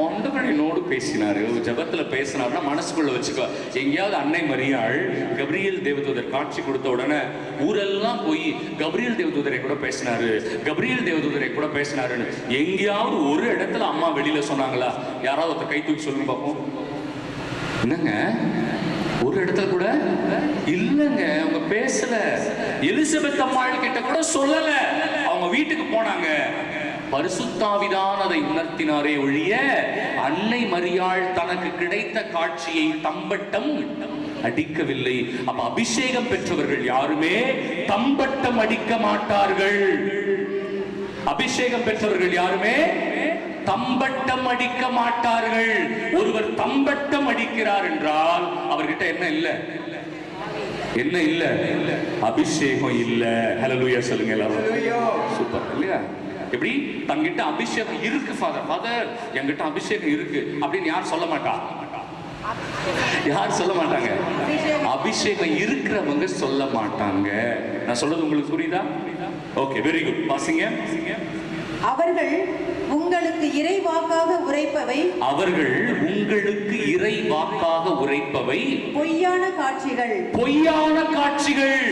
ஆண்டவர் என்னோடு பேசினாரு. ஜபத்துல பேசினார்னா மனசுக்குள்ள வச்சுக்கோ. எங்கேயாவது அன்னை மரியாள் கபிரியேல் தேவதூதர் காட்சி கொடுத்த உடனே ஊரெல்லாம் போய் கபிரியேல் தேவதூதரை கூட பேசினாரு, கபிரியேல் தேவதூதரை கூட பேசினாருன்னு எங்கேயாவது ஒரு இடத்துல அம்மா வெளியில சொன்னாங்களா? யாராவது ஒருத்தர் கை தூக்கி சொல்லுங்க பார்ப்போம். என்னங்க, ஒரு இடத்துல கூட இல்லங்க, அவங்க பேசல. எலிசபெத் அம்மாள் கிட்ட கூட சொல்லல. அவங்க வீட்டுக்கு போனாங்க. பரிசுத்தாவிதான் அதை உணர்த்தினாரே ஒழிய அன்னை மரியாள் தனக்கு கிடைத்த காட்சியை தம்பட்டம் அடிக்கவில்லை. அப்ப அபிஷேகம் பெற்றவர்கள் யாருமே தம்பட்டம் அடிக்க மாட்டார்கள். அபிஷேகம் பெற்றவர்கள் யாருமே தம்பட்டம் அடிக்க மாட்டார்கள். ஒருவர் தம்பட்டம் அடிக்கிறார் என்றால் அவர்கிட்ட என்ன இல்ல? என்ன இல்ல? அபிஷேகம் இல்ல. ஹல்லேலூயா சொல்லுங்க எல்லாரும். சூப்பர் இல்லையா? எப்படி தங்கிட்ட அபிஷேகம் இருக்கு ஃபாதர், ஃபாதர் என்கிட்ட அபிஷேகம் இருக்கு அப்படின்னு யார் சொல்ல மாட்டா? யார் சொல்ல மாட்டாங்க? அபிஷேகம் இருக்கிறவங்க சொல்ல மாட்டாங்க. நான் சொல்றது உங்களுக்கு புரியுதா? Okay, very good. வாசிங்க. அவர்கள் உங்களுக்கு இறைவாக்காக உரைப்பவை. அவர்கள் உங்களுக்கு இறைவாக்காக உரைப்பவை பொய்யான காட்சிகள். பொய்யான காட்சிகள்.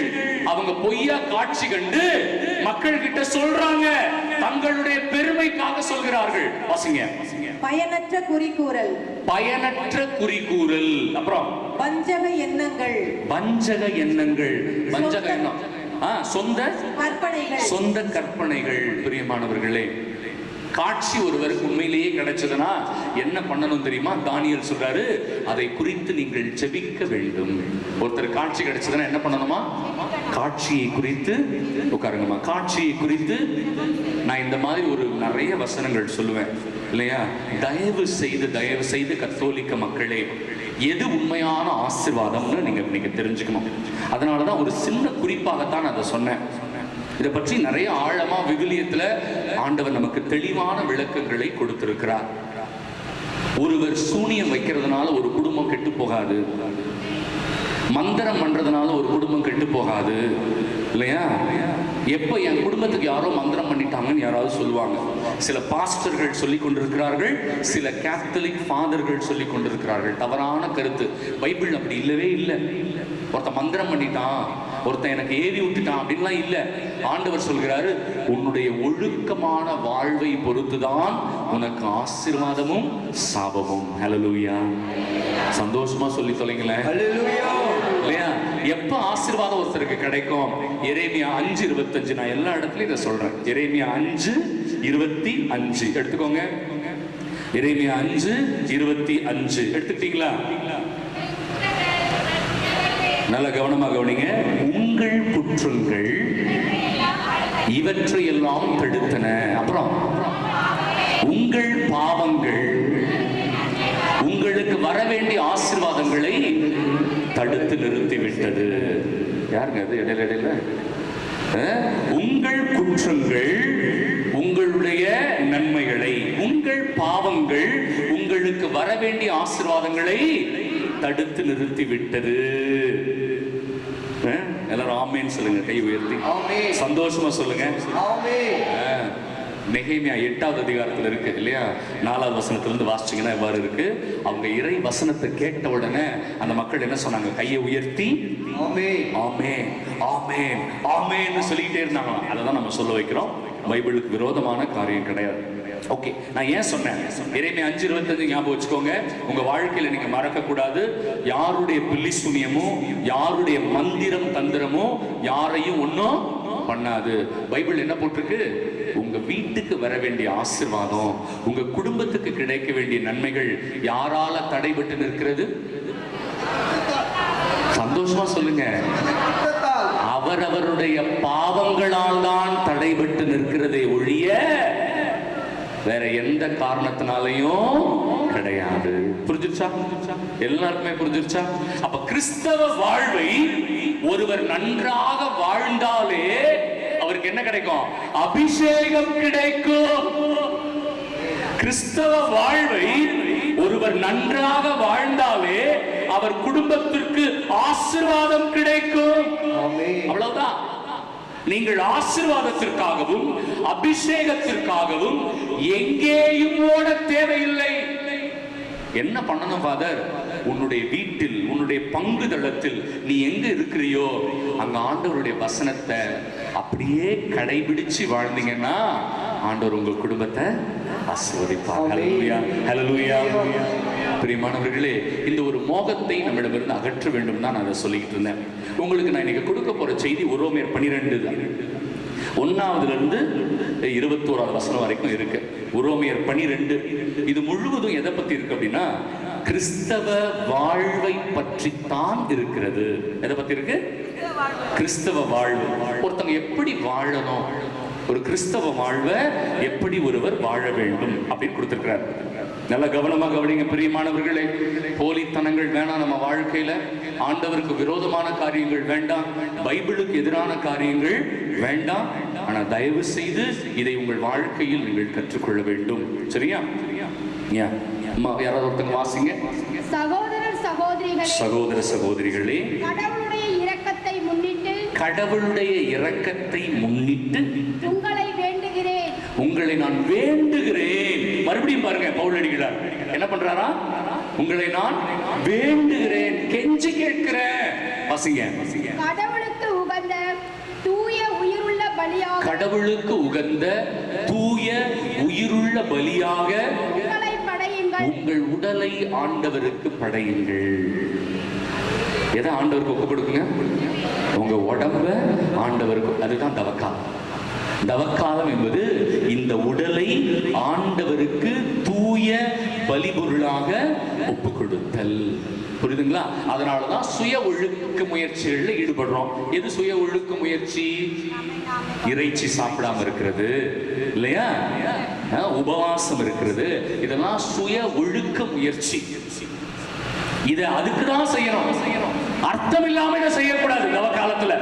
அவங்க பொய்யா காட்சி கண்டு மக்கள் கிட்ட சொல்றாங்க. தங்களுடைய பெருமைக்காக சொல்கிறார்கள். வாசிங்க. பயனற்ற குறிக்கூறல். பயனற்ற குறிக்கூறல். அப்புறம் வஞ்சக எண்ணங்கள். வஞ்சக எண்ணங்கள். வஞ்சக எண்ணம் சொந்த கற்பனைகள். சொந்த கற்பனைகள். பிரியமானவர்களே, காட்சி ஒருவருக்கு உண்மையிலேயே கிடைச்சதுன்னா என்ன பண்ணணும் தெரியுமா? தானியேல் சொல்றாரு, அதை குறித்து நீங்கள் ஜெபிக்க வேண்டும். ஒருத்தர் காட்சி கிடைச்சதுன்னா என்ன பண்ணணுமா? காட்சியை குறித்து உட்காருங்கம்மா. காட்சியை குறித்து நான் இந்த மாதிரி ஒரு நிறைய வசனங்கள் சொல்லுவேன் இல்லையா? தயவு செய்து கத்தோலிக்க மக்களே, எது உண்மையான ஆசீர்வாதம்னு நீங்க தெரிஞ்சுக்கணும். அதனாலதான் ஒரு சின்ன குறிப்பாகத்தான் அதை சொன்னேன். இதை பற்றி நிறைய ஆழமா விவிலியத்துல ஆண்டவர் நமக்கு தெளிவான விளக்கங்களை கொடுத்திருக்கிறார். ஒருவர் சூனியம் வைக்கிறதுனால ஒரு குடும்பம் கெட்டு போகாது. மந்திரம் பண்றதுனால ஒரு குடும்பம் கெட்டு போகாது இல்லையா? எப்ப என் குடும்பத்துக்கு யாரோ மந்திரம் பண்ணிட்டாங்கன்னு யாராவது சொல்லுவாங்க. சில பாஸ்டர்கள் சொல்லிக் கொண்டிருக்கிறார்கள், சில கேத்தலிக் ஃபாதர்கள் சொல்லிக் கொண்டிருக்கிறார்கள். தவறான கருத்து. பைபிள் அப்படி இல்லவே இல்லை. ஒருத்தன் மந்திரம் பண்ணிட்டான், ஒருத்தன் எனக்கு ஏவி விட்டுட்டான் அப்படின்லாம் இல்லை. ஆண்டவர் சொல்கிறாரு, உன்னுடைய ஒழுக்கமான வாழ்வை பொறுத்துதான் உனக்கு ஆசீர்வாதமும் சாபமும். ஹல்லேலூயா. சந்தோஷமா சொல்லி தொலைங்களேன். ஹல்லேலூயா. இல்லையா? எப்ப ஆசீர்வாதம் ஒருத்தருக்கு கிடைக்கும்? எரேமியா 5:25. நான் எல்லா இடத்துலயும் இதை சொல்றேன். எரேமியா 5:25 எடுத்துக்கோங்க. எரேமியா 5:25 எடுத்துக்கிட்டீங்களா? நல்ல கவனமாக கவனிங்க. உங்கள் குற்றங்கள் இவற்றையெல்லாம் தடுத்தன. அப்புறம் உங்கள் பாவங்கள் உங்களுக்கு வர வேண்டிய ஆசீர்வாதங்களை தடுத்து நிறுத்திவிட்டது. யாருங்க அது இடையில இடையில? உங்கள் குற்றங்கள் உங்களுடைய நன்மைகளை, உங்கள் பாவங்கள் உங்களுக்கு வர வேண்டிய ஆசீர்வாதங்களை தடுத்து நிறுத்திவிட்டது. எல்லாரும் ஆமேன்னு சொல்லுங்க, கை உயர்த்தி சந்தோஷமா சொல்லுங்க. நெகேமியா 8வது அதிகாரத்தில் இருக்கு இல்லையா, 4வது வசனத்திலிருந்து வாசிச்சீங்கன்னா இவ்வாறு இருக்கு. அவங்க இறை வசனத்தை கேட்ட உடனே அந்த மக்கள் என்ன சொன்னாங்க? கையை உயர்த்தி ஆமென் ஆமென் ஆமென் ஆமென்னு சொல்லிக்கிட்டே இருந்தாங்க. அதை தான் நம்ம சொல்ல வைக்கிறோம். பைபிளுக்கு விரோதமான காரியம் கிடையாது. ஓகே, நான் ஏன் சொன்னேன்? எரேமியா 5:25 ஞாபகம் வச்சுக்கோங்க. உங்க வாழ்க்கையில நீங்க மறக்க கூடாது. யாருடைய பில்லி சூனியமோ, யாருடைய மந்திரம் தந்திரமோ யாரையும் ஒன்றும் பண்ணாது. பைபிள் என்ன போட்டிருக்கு? உங்க வீட்டுக்கு வர வேண்டிய ஆசீர்வாதம், உங்க குடும்பத்துக்கு கிடைக்க வேண்டிய நன்மைகள் யாரால தடைபட்டு நிற்கிறது? சந்தோஷமா சொல்லுங்க. அவரவருடைய பாவங்களால் தான் தடைபட்டு நிற்கிறதே ஒழிய வேற எந்த காரணத்தினாலையும் கிடையாது. புரிஞ்சிருச்சா? எல்லாருக்குமே புரிஞ்சிருச்சா? அப்ப கிறிஸ்தவ வாழ்வை ஒருவர் நன்றாக வாழ்ந்தாலே அவருக்கு என்ன கிடைக்கும்? அபிஷேகம் கிடைக்கும். கிறிஸ்தவ வாழ்வை ஒருவர் நன்றாக வாழ்ந்தாலே அவர் குடும்பத்திற்கு ஆசீர்வாதம் கிடைக்கும். அவ்வளவுதான். நீங்கள் ஆசீர்வாதத்திற்காகவும் அபிஷேகத்திற்காகவும் எங்கேயும் ஓட தேவையில்லை. என்ன பண்ணணும் ஃபாதர்? உன்னுடைய வீட்டில், உன்னுடைய பங்கு தளத்தில் நீ எங்க இருக்கிறியோ அங்க ஆண்டவருடைய வசனத்தை அப்படியே கடைபிடிச்சு வாழ்ந்தீங்கன்னா ஆண்டவர் உங்க குடும்பத்தை ஆசீர்வதிப்பார். ஹல்லேலூயா, ஹல்லேலூயா. பிரியமானவர்களே, இந்த ஒரு மோகத்தை நம்மிடமிருந்து அகற்ற வேண்டும் தான் நான் அதை சொல்லிக்கிட்டு இருந்தேன். உங்களுக்கு நான் இன்னைக்கு கொடுக்க போற செய்தி ரோமேயர் 12 தான். 1லிருந்து 21வது வசனம் வரைக்கும் இருக்கு. ரோமேயர் 12 இது முழுவதும் எதை பத்தி இருக்கு அப்படின்னா கிறிஸ்தவ வாழ்வை பற்றித்தான் இருக்கிறது. எதை பத்தி இருக்கு? கிறிஸ்தவ வாழ்வு. ஒருத்தங்க எப்படி வாழணும், ஒரு கிறிஸ்தவ வாழ்வை எப்படி ஒருவர் வாழ வேண்டும் அப்படின்னு கொடுத்திருக்கிறார். நல்ல கவனமாக கவனிங்க பிரியமானவர்களே. போலித்தனங்கள் வேணாம் நம்ம வாழ்க்கையில. ஆண்டவருக்கு விரோதமான காரியங்கள் வேண்டாம், பைபிளுக்கு எதிரான காரியங்கள் வேண்டாம். ஆனா தயவு செய்து இதை உங்கள் வாழ்க்கையில் நீங்கள் கற்றுக்கொள்ள வேண்டும். சரியா? யாராவது ஒருத்தங்க வாசிங்க. சகோதர சகோதரிகளே, கடவுளுடைய இரக்கத்தை முன்னிட்டு உங்களை நான் வேண்டுகிறேன். மறுபடியும் பாருங்க, பவுல் அடிக்கிறார். என்ன பண்றாரா? உங்களை நான் வேண்டுகிறேன், கெஞ்சி கேட்கிறேன். வாசிங்க. கடவுளுக்கு உகந்த தூய உயிருள்ள பலியாக உங்கள் உடலை ஆண்டவருக்கு படையுங்கள். எதை ஆண்டவருக்கு ஒப்பு கொடுக்குங்க? உங்க உடம்ப ஆண்டவருக்கு. அதுதான் தவக்காலம். தவக்காலம் என்பது இந்த உடலை ஆண்டவருக்கு தூய பலிபொருளாக ஒப்பு கொடுத்தல். புரியுதுங்களா? அதனாலதான் சுய ஒழுக்க முயற்சிகள்ல ஈடுபடுறோம். எது சுய ஒழுக்க முயற்சி? இறைச்சி சாப்பிடாம இருக்கிறது இல்லையா, உபவாசம் இருக்கிறது, இதெல்லாம் சுய ஒழுக்க முயற்சி. இதை அதுக்குதான் செய்யணும். அர்த்தம் இல்லாம இதை செய்யக்கூடாது. தவக்காலத்துல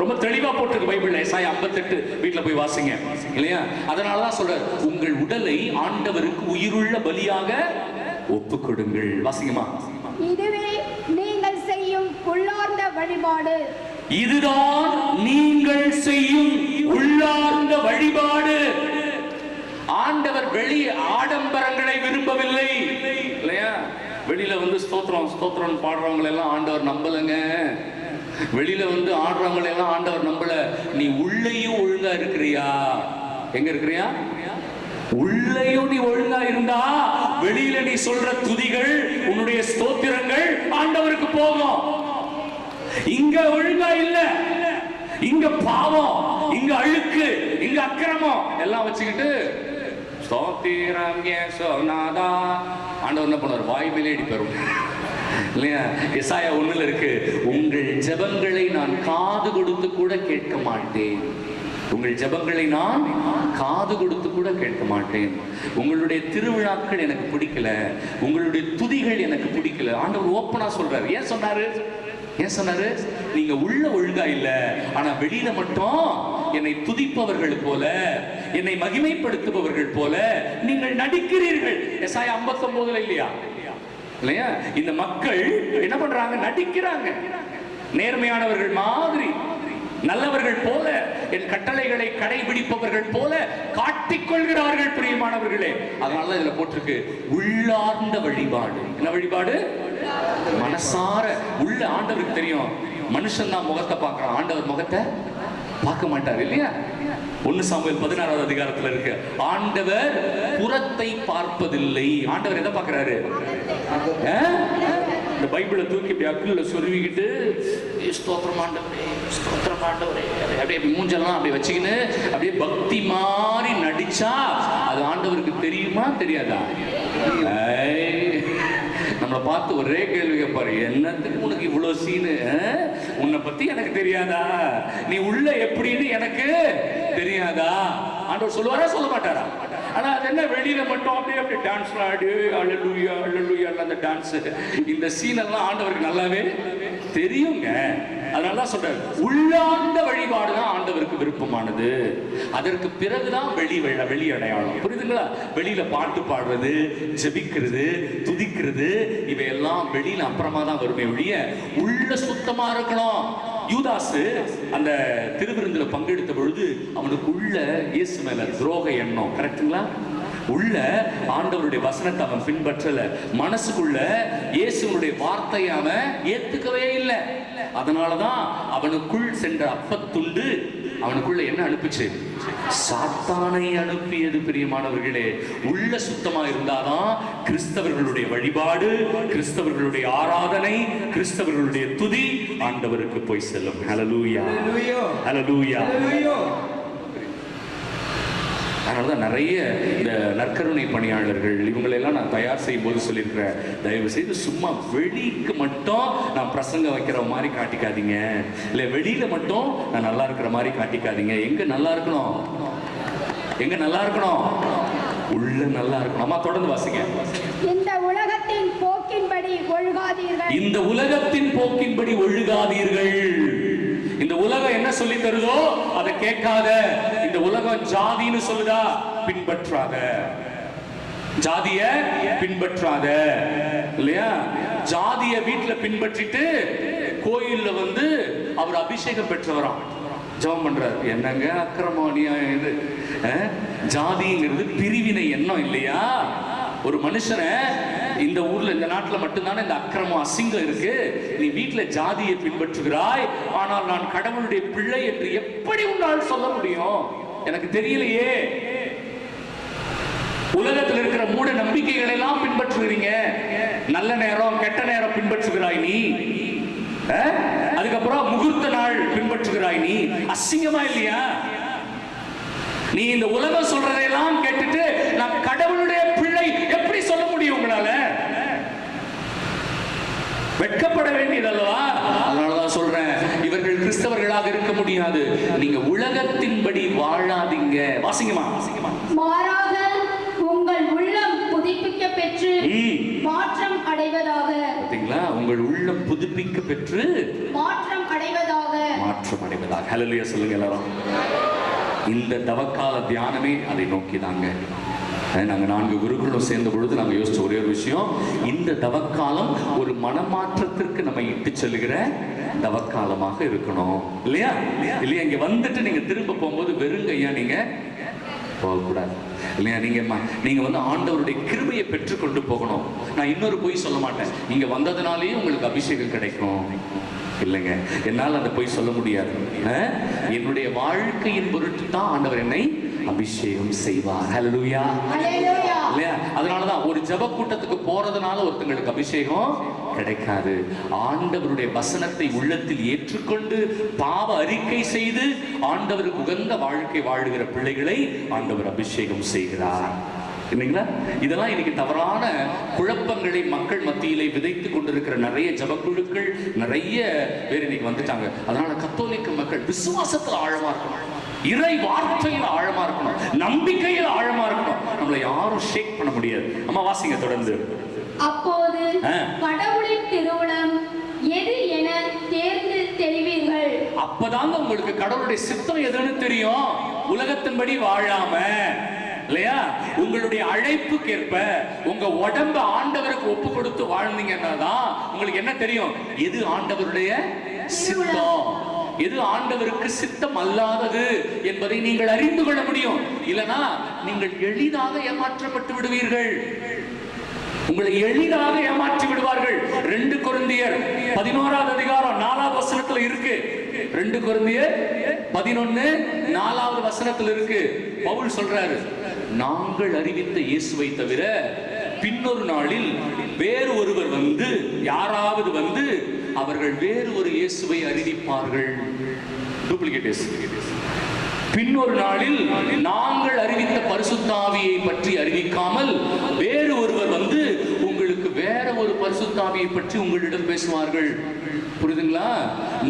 ரொம்ப தெளிவா போட்டிருக்கு பைபிள்ல. ஏசாயா 58 வீட்டுல போய் வாசிங்க இல்லையா. அதனாலதான் சொல்றாரு, உங்கள் உடலை ஆண்டவருக்கு உயிருள்ள பலியாக ஒப்பு கொடுங்கள். வாசிங்கம்மா. இதுவே நீங்கள் செய்யும் உள்ளார்ந்த வழிபாடு. இதுதான் நீங்கள் செய்யும் உள்ளார்ந்த வழிபாடு. ஆண்டவர் வெளி ஆடம்பரங்களை விரும்பவில்லை இல்லையா. வெளியில வந்து ஸ்தோத்திரம் பாடுறவங்க எல்லாம் ஆண்டவர் நம்பலங்க. வெளியில வந்து ஆடுறவங்க எல்லாம் ஆண்டவர் நம்பல. நீ உள்ளேயும் ஒழுங்கா இருக்கிறியா? எங்க இருக்கிறியா? உள்ளேயும் நீ ஒழுங்கா இருந்தா வெளியில நீ சொல்ற துதிகள், உன்னுடைய ஸ்தோத்திரங்கள் ஆண்டவருக்கு போகும். இங்க ஒழுங்கா இல்ல, இங்க பாவம், இங்க அழுக்கு, இங்க அக்கிரமம் எல்லாம் வச்சுக்கிட்டு ஸ்தோத்திரம் யேசுநாதா. ஆண்டவர் என்ன பண்ணுவார்? வாய் மேலே அடிப்பார். இல்லையா? எசாயா 1 இருக்கு, உங்கள் ஜெபங்களை நான் காது கொடுத்து கூட கேட்க மாட்டேன். உங்கள் ஜெபங்களை நான் காது கொடுத்து கூட கேட்க மாட்டேன். உங்களுடைய திருவிழாக்கள் எனக்கு பிடிக்கல, உங்களுடைய துதிகள் எனக்கு பிடிக்கல. ஆண்டவர் ஓப்பனா சொல்றாரு. ஏன் சொன்னாரு? நீங்க உள்ள ஒழுங்கா இல்ல, ஆனா வெளியில மட்டும் என்னை துதிப்பவர்கள் போல, என்னை மகிமைப்படுத்துபவர்கள் போல நீங்கள் நடிக்கிறீர்கள். எசாயா 59 இல்லையா? இந்த மக்கள் என்ன பண்றாங்க? நடிக்கிறாங்க. நேர்மையானவர்கள் மாதிரி, நல்லவர்கள் போல, என் கட்டளைகளை கடைபிடிப்பவர்கள் போல காட்டிக்கொள்கிறார்கள். பிரியமானவர்களே, அதனால இதுல போட்டிருக்கு உள்ளார்ந்த வழிபாடு. என்ன வழிபாடு? மனசார உள்ள. ஆண்டவருக்கு தெரியும், மனுஷன் தான் முகத்தை பார்க்கறான், ஆண்டவர் முகத்தை பார்க்க மாட்டார் இல்லையா? 1 சாமுவேல் 16வது அதிகாரத்துல இருக்கு, ஆண்டவர் புறத்தை பார்ப்பதில்லை. ஆண்டவர் எதை பார்க்கிறாரு? இந்த பைபிளை தூக்கி அக்குள்ள சொருவிக்கிட்டு ஸ்தோத்திரம் ஆண்டவரே, ஸ்தோத்திரம் ஆண்டவரே, அப்படியே மூஞ்செல்லாம் அப்படியே வச்சுக்கின்னு அப்படியே பக்தி மாதிரி நடிச்சா அது ஆண்டவருக்கு தெரியுமா தெரியாதா? நம்மளை பார்த்து ஒரே கேள்வி கேட்பாரு, என்னத்துக்கு உனக்கு இவ்வளவு சீனு? உன்னை பத்தி எனக்கு தெரியாதா? நீ உள்ள எப்படின்னு எனக்கு தெரியாதா? ஆண்டவர் சொல்லுவாரா சொல்ல மாட்டாரா? ஆனா அது என்ன, வெளியில மட்டும் அப்படியே டான்ஸ் ஆடி அல்லேலூயா அல்லேலூயா அந்த டான்ஸ், இந்த சீன் எல்லாம் ஆண்டவருக்கு நல்லாவே தெரியுங்க. அதனால சொல்றாரு, உள்ளார்ந்த வழிபாடு தான் ஆண்டவருக்கு விருப்பமானது. அதற்கு பிறகுதான் வெளி அடையாளம். புரியுதுங்களா? வெளியில பாட்டு பாடுறது, ஜெபிக்கிறது, துதிக்கிறது, இவையெல்லாம் வெளியில அப்புறமா தான் வருமே ஒழிய உள்ள சுத்தமா இருக்கணும். யூதாசு அந்த திருவிருந்துல பங்கெடுத்த பொழுது அவனுக்கு உள்ள இயேசு மேல துரோக எண்ணம். கரெக்டுங்களா? உள்ள ஆண்டவருடைய வசனத்தை அவன் பின்பற்றல, மனசுக்குள்ள இயேசுனுடைய வார்த்தையை அவன் ஏத்துக்கவே இல்லை. அதனாலதான் அவனுக்குள் சென்ற அப்பத்துண்டு அவனுக்குள்ள என்ன அனுப்பிச்சு? சாத்தானை அனுப்பியது. பிரியமானவர்களே, உள்ள சுத்தமா இருந்தாதான் கிறிஸ்தவர்களுடைய வழிபாடு, கிறிஸ்தவர்களுடைய ஆராதனை, கிறிஸ்தவர்களுடைய துதி ஆண்டவருக்கு போய் செல்லும். ஹல்லேலூயா, ஹல்லேலூயா. அதனாலதான் நிறைய இந்த நற்கருணை பணியாளர்கள் இவங்களெல்லாம் நான் தயார் செய்யும் போது சொல்லியிருக்கிறேன், தயவு செய்து சும்மா வெளிக்கு மட்டும் நான் பிரசங்கம் வைக்கிற மாதிரி காட்டிக்காதீங்க, இல்லை வெளியில மட்டும் நான் நல்லா இருக்கிற மாதிரி காட்டிக்காதீங்க. எங்க நல்லா இருக்கணும்? எங்க நல்லா இருக்கணும்? உள்ள நல்லா இருக்கணும். அம்மா தொடர்ந்து வாசிங்க. இந்த உலகத்தின் போக்கின்படி ஒழுகாதீர்கள். இந்த உலகத்தின் போக்கின்படி ஒழுகாதீர்கள். இந்த உலகம் என்ன சொல்லி தருதோ அதை கேட்காத. இந்த உலகம் ஜாதின்னு சொல்லுதா, பின்பற்றாத. ஜாதிய பின்பற்றாத, இல்லையா? ஜாதிய வீட்டுல பின்பற்றிட்டு கோயில்ல வந்து அவர் அபிஷேகம் பெற்றவராம், ஜெபம் பண்றாரு. என்னங்க அக்கிரமணியா இது? ஜாதிங்கிறது பிரிவினை எண்ணம் இல்லையா? ஒரு மனுஷனை இந்த ஊர்ல, இந்த நாட்டுல மட்டும்தானே இந்த அக்கிரமம் அசிங்கம் இருக்கு. நீ வீட்டுல ஜாதியை பின்பற்றுகிறாய், ஆனால் நான் கடவுளுடைய பிள்ளை என்று எப்படி உன்னால் சொல்ல முடியும்? எனக்கு தெரியலையே. உலகத்தில் இருக்கிற மூட நம்பிக்கைகளை எல்லாம் பின்பற்றுகிறீங்க. நல்ல நேரம் கெட்ட நேரம் பின்பற்றுகிறாய் நீ. அதுக்கப்புறம் முகூர்த்த நாள் பின்பற்றுகிறாய் நீ. அசிங்கமா இல்லையா? நீ இந்த உலகம் சொல்றதையெல்லாம் கேட்டுட்டு நான் கடவுளுடைய பிள்ளை எப்படி சொல்ல முடியும் உங்களால? வெட்கப்பட வேண்டியது அல்லவா? அதனாலதான் சொல்றேன், இவர்கள் கிறிஸ்தவர்களாக இருக்க முடியாது. நீங்க உலகத்தின்படி வாழாதீங்க. வாசிங்கம்மா, வாசிங்கம்மா. மாறாக உங்கள் உள்ளம் புதுப்பிக்க பெற்று மாற்றம் அடைவதாக. பாத்தீங்களா? உங்கள் உள்ளம் புதுப்பிக்க பெற்று மாற்றம் அடைவதாக. மாற்றம் அடைவதாக. ஹல்லேலூயா சொல்லுங்க எல்லாரும். இந்த தவக்கால தியானமே அதை நோக்கி தாங்க. நாங்கள் 4 குருக்களும் சேர்ந்த பொழுது நாங்கள் யோசிச்ச ஒரே ஒரு விஷயம், இந்த தவக்காலம் ஒரு மனமாற்றத்திற்கு நம்ம இட்டு செல்லுகிற தவக்காலமாக இருக்கணும். இல்லையா? இல்லையா? இங்க வந்துட்டு நீங்க திரும்ப போகும்போது வெறுங்கையா நீங்க போகக்கூடாது. இல்லையா? நீங்க வந்து ஆண்டவருடைய கிருபையை பெற்றுக்கொண்டு போகணும். நான் இன்னொரு பொய் சொல்ல மாட்டேன், இங்க வந்ததுனாலேயே உங்களுக்கு அபிஷேகம் கிடைக்கும் இல்லைங்க. என்னால் அதை போய் சொல்ல முடியாது. என்னுடைய வாழ்க்கையின் பொருட்டு தான் ஆண்டவர் என்னை அபிஷேகம் செய்வார். ஹல்லேலூயா, ஹல்லேலூயா. இல்லையா? அதனாலதான் ஒரு ஜெப கூட்டத்துக்கு போறதுனால ஒருத்தங்களுக்கு அபிஷேகம் கிடைக்காது. ஆண்டவருடைய வசனத்தை உள்ளத்தில் ஏற்றுக்கொண்டு பாவ அறிக்கை செய்து ஆண்டவருக்கு உகந்த வாழ்க்கை வாழுகிற பிள்ளைகளை ஆண்டவர் அபிஷேகம் செய்கிறார். இல்லைங்களா? இதெல்லாம் இன்னைக்கு தவறான குழப்பங்களை மக்கள் மத்தியிலே விதைத்து கொண்டிருக்கிற நிறைய ஜபக்குழுக்கள், நிறைய பேர் இன்னைக்கு வந்துட்டாங்க. அதனால கத்தோலிக்க மக்கள் விசுவாசத்தில் ஆழமா இருக்கணும், இறை வார்த்தையில் ஆழமா இருக்கணும், நம்பிக்கையில் ஆழமா இருக்கணும். நம்மளை யாரும் ஷேக் பண்ண முடியாது. அம்மா வாசிங்க தொடர்ந்து. அப்போது கடவுளின் திருவுளம் எது என தேர்ந்து தெளிவீர்கள். அப்பதாங்க உங்களுக்கு கடவுளுடைய சித்தம் எதுன்னு தெரியும். உலகத்தின்படி வாழாம, இல்லையா, உங்களுடைய அழைப்புக்கேற்ப உங்க உடம்ப ஆண்டவருக்கு ஒப்பு கொடுத்து வாழ்ந்தீங்கன்னா தான் உங்களுக்கு என்ன தெரியும், எது ஆண்டவருடைய சித்தம், எது ஆண்டவருக்கு சித்தம் அல்லாதது என்பதை நீங்கள் அறிந்து கொள்ள முடியும். இல்லனா நீங்கள் எளிதாக ஏமாற்றப்பட்டு விடுவீர்கள், உங்களை எளிதாக ஏமாற்றி விடுவார்கள். 2 கொரிந்தியர் 11வது அதிகாரம் 4வது வசனத்துல இருக்கு. 2 கொரிந்தியர் 11:4வது வசனத்துல இருக்கு. பவுல் சொல்றாரு, நாங்கள் அறிவித்த இயேசுவை தவிர பின்னொரு நாளில் வேறு ஒருவர் வந்து, யாராவது வந்து அவர்கள் வேறு ஒரு இயேசுவை அறிவிப்பார்கள். டூப்ளிகேட் இயேசு. பின்னொரு நாளில் நாங்கள் அறிவித்த பரிசுத்த ஆவியை பற்றி அறிவிக்காமல் வேறு ஒருவர் வந்து உங்களுக்கு வேற ஒரு பரிசுத்த ஆவியை பற்றி உங்களிடம் பேசுவார்கள். புரியுதுங்களா?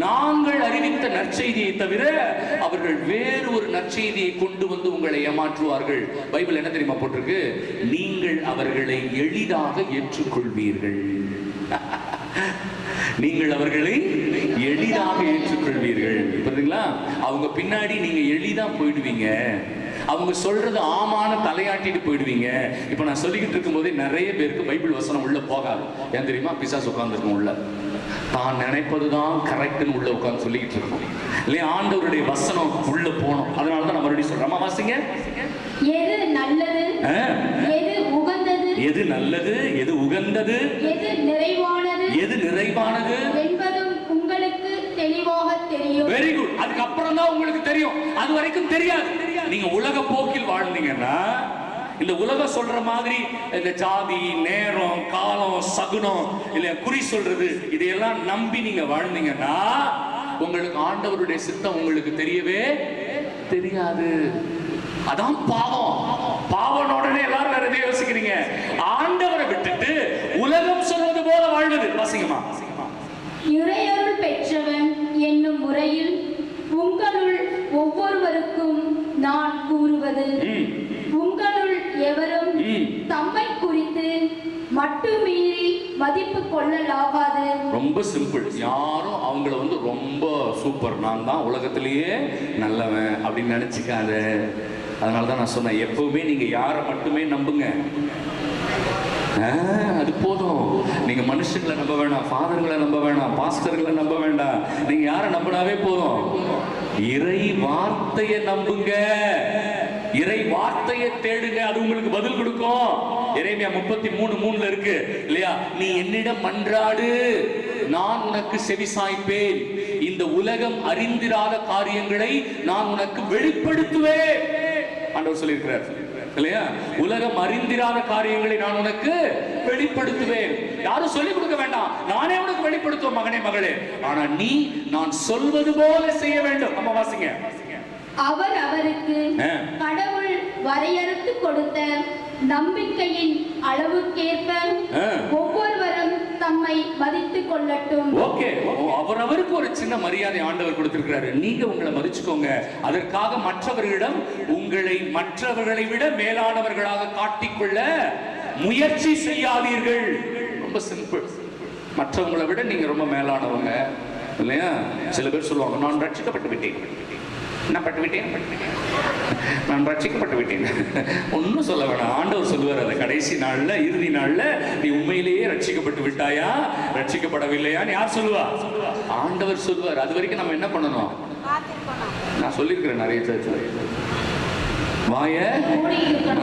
நாங்கள் அறிவித்த நற்செய்தியை தவிர அவர்கள் வேறு ஒரு நற்செய்தியை கொண்டு வந்து உங்களை ஏமாற்றுவார்கள். பைபிள் என்ன தெரியுமா போட்டிருக்கு? நீங்கள் அவர்களை எளிதாக ஏற்றுக்கொள்வீர்கள். நீங்கள் அவர்களை எளிதாக ஏற்றுக்கொள்வீர்கள். புரியுதுங்களா? அவங்க பின்னாடி நீங்க எளிதா போயிடுவீங்க. அவங்க சொல்றது ஆமான தலையாட்டிட்டு போயிடுவீங்க. இப்ப நான் சொல்லிக்கிட்டு இருக்கும் போதே நிறைய பேருக்கு பைபிள் வசனம் உள்ள போகாது. ஏன் தெரியுமா? பிசாசு உட்கார்ந்துருக்கும் உள்ள, தான் நினைப்பதுதான் கரெக்ட்னு உள்ள உட்கார்ந்து சொல்லிக்கிட்டு இருக்கோம் இல்லையா? ஆண்டவருடைய வசனம் உள்ள போனோம். அதனாலதான் நான் மறுபடியும் சொல்றேன். வாசிங்க. எது நல்லது, எது உகந்தது, எது நல்லது, எது உகந்தது, எது நிறைவானது, எது நிறைவானது என்பதும் உங்களுக்கு தெளிவாக தெரியும். Very good. அதுக்கு அப்புறம் தான் உங்களுக்கு தெரியும், அது வரைக்கும் தெரியாது. நீங்க உலக போக்கில் வாழ்ந்தீங்கன்னா, இந்த உலகம் சொல்ற மாதிரி இந்த ஜாதி, நேரம், காலம், சகுனம், இல்ல குறி சொல்றது, இதையெல்லாம் நம்பி நீங்க வாழ்ந்தீங்கன்னா உங்களுக்கு ஆண்டவருடைய சித்தம் உங்களுக்கு தெரியவே தெரியாது. அதான் பாவம். பாவம் உடனே எல்லாரும் வேற எதையும் யோசிக்கிறீங்க. ஆண்டவரை விட்டுட்டு உலகம் சொல்வது போல வாழ்வது. வாசிங்கம்மா. இறையருள் பெற்றவன் என்னும் முறையில் உங்களுள் ஒவ்வொருவருக்கும் நான் கூறுவது, உங்களுள் எவரும் தம்மை குறித்து மட்டுமீறி மதிப்பு கொள்ளலாகாது. ரொம்ப சிம்பிள். யாரும் அவங்கள வந்து ரொம்ப சூப்பர், நான் தான் உலகத்திலேயே நல்லவன் அப்படின்னு நினைச்சுக்காத. அதனால தான் நான் சொன்னேன், எப்பவுமே நீங்க யாரை மட்டுமே நம்புங்க, அது போதும். நீங்க மனுஷங்களை நம்ப வேண்டாம், ஃபாதர்களை நம்ப வேண்டாம், பாஸ்டர்களை நம்ப வேண்டாம். நீங்க யாரை நம்பினாவே போதும், இறை வார்த்தையை நம்புங்க, இறை வார்த்தையை தேடுங்க, அது உங்களுக்கு பதில் கொடுக்கும். எரேமியா 33:3 இருக்கு இல்லையா? நீ என்னிடம் மன்றாடு, நான் உனக்கு செவி சாய்ப்பேன், இந்த உலகம் அறிந்திராத காரியங்களை நான் உனக்கு வெளிப்படுத்துவேன். ஆண்டவர் சொல்லியிருக்கிறார் இல்லையா? உலகம் அறிந்திராத காரியங்களை நான் உனக்கு வெளிப்படுத்துவேன். யாரும் சொல்லிக் கொடுக்க வேண்டாம், நானே உனக்கு வெளிப்படுத்துவேன் மகனே மகளே. ஆனா நீ நான் சொல்வது போல செய்ய வேண்டும். நம்ம வாசிங்க. அவர் அவருக்கு கடவுள் வரையறுத்து கொடுத்த நம்பிக்கையின் அளவுக்கேற்ப ஒவ்வொருவரும் தம்மை மதித்துக் கொள்ளட்டும். ஓகே, அவரவருக்கு ஒரு சின்ன மரியாதை ஆண்டவர் கொடுத்திருக்கிறாரு. நீங்க உங்களை மதிச்சுக்கோங்க. அதற்காக மற்றவர்களிடம் உங்களை மற்றவர்களை விட மேலானவர்களாக காட்டிக்கொள்ள முயற்சி செய்யாதீர்கள். ரொம்ப சிம்பிள். மற்றவங்களை விட நீங்க ரொம்ப மேலானவங்க இல்லையா? சில பேர் சொல்லுவாங்க, நான் ரட்சிக்கப்பட்டு விட்டேன், நான் ரட்சிக்கப்பட்டு விட்டேன். ஒன்னும் சொல்ல வேணாம். ஆண்டவர் சொல்லுவார், அந்த கடைசி நாள்ல, இறுதி நாள்ல, நீ உண்மையிலேயே ரட்சிக்கப்பட்டு விட்டாயா, ரட்சிக்கப்படவில்லையான்னு யார் சொல்லுவா? ஆண்டவர் சொல்லுவார். அது வரைக்கும் நம்ம என்ன பண்ணணும்? நான் சொல்லியிருக்கிறேன் நிறைய சர்ச்சில், வாய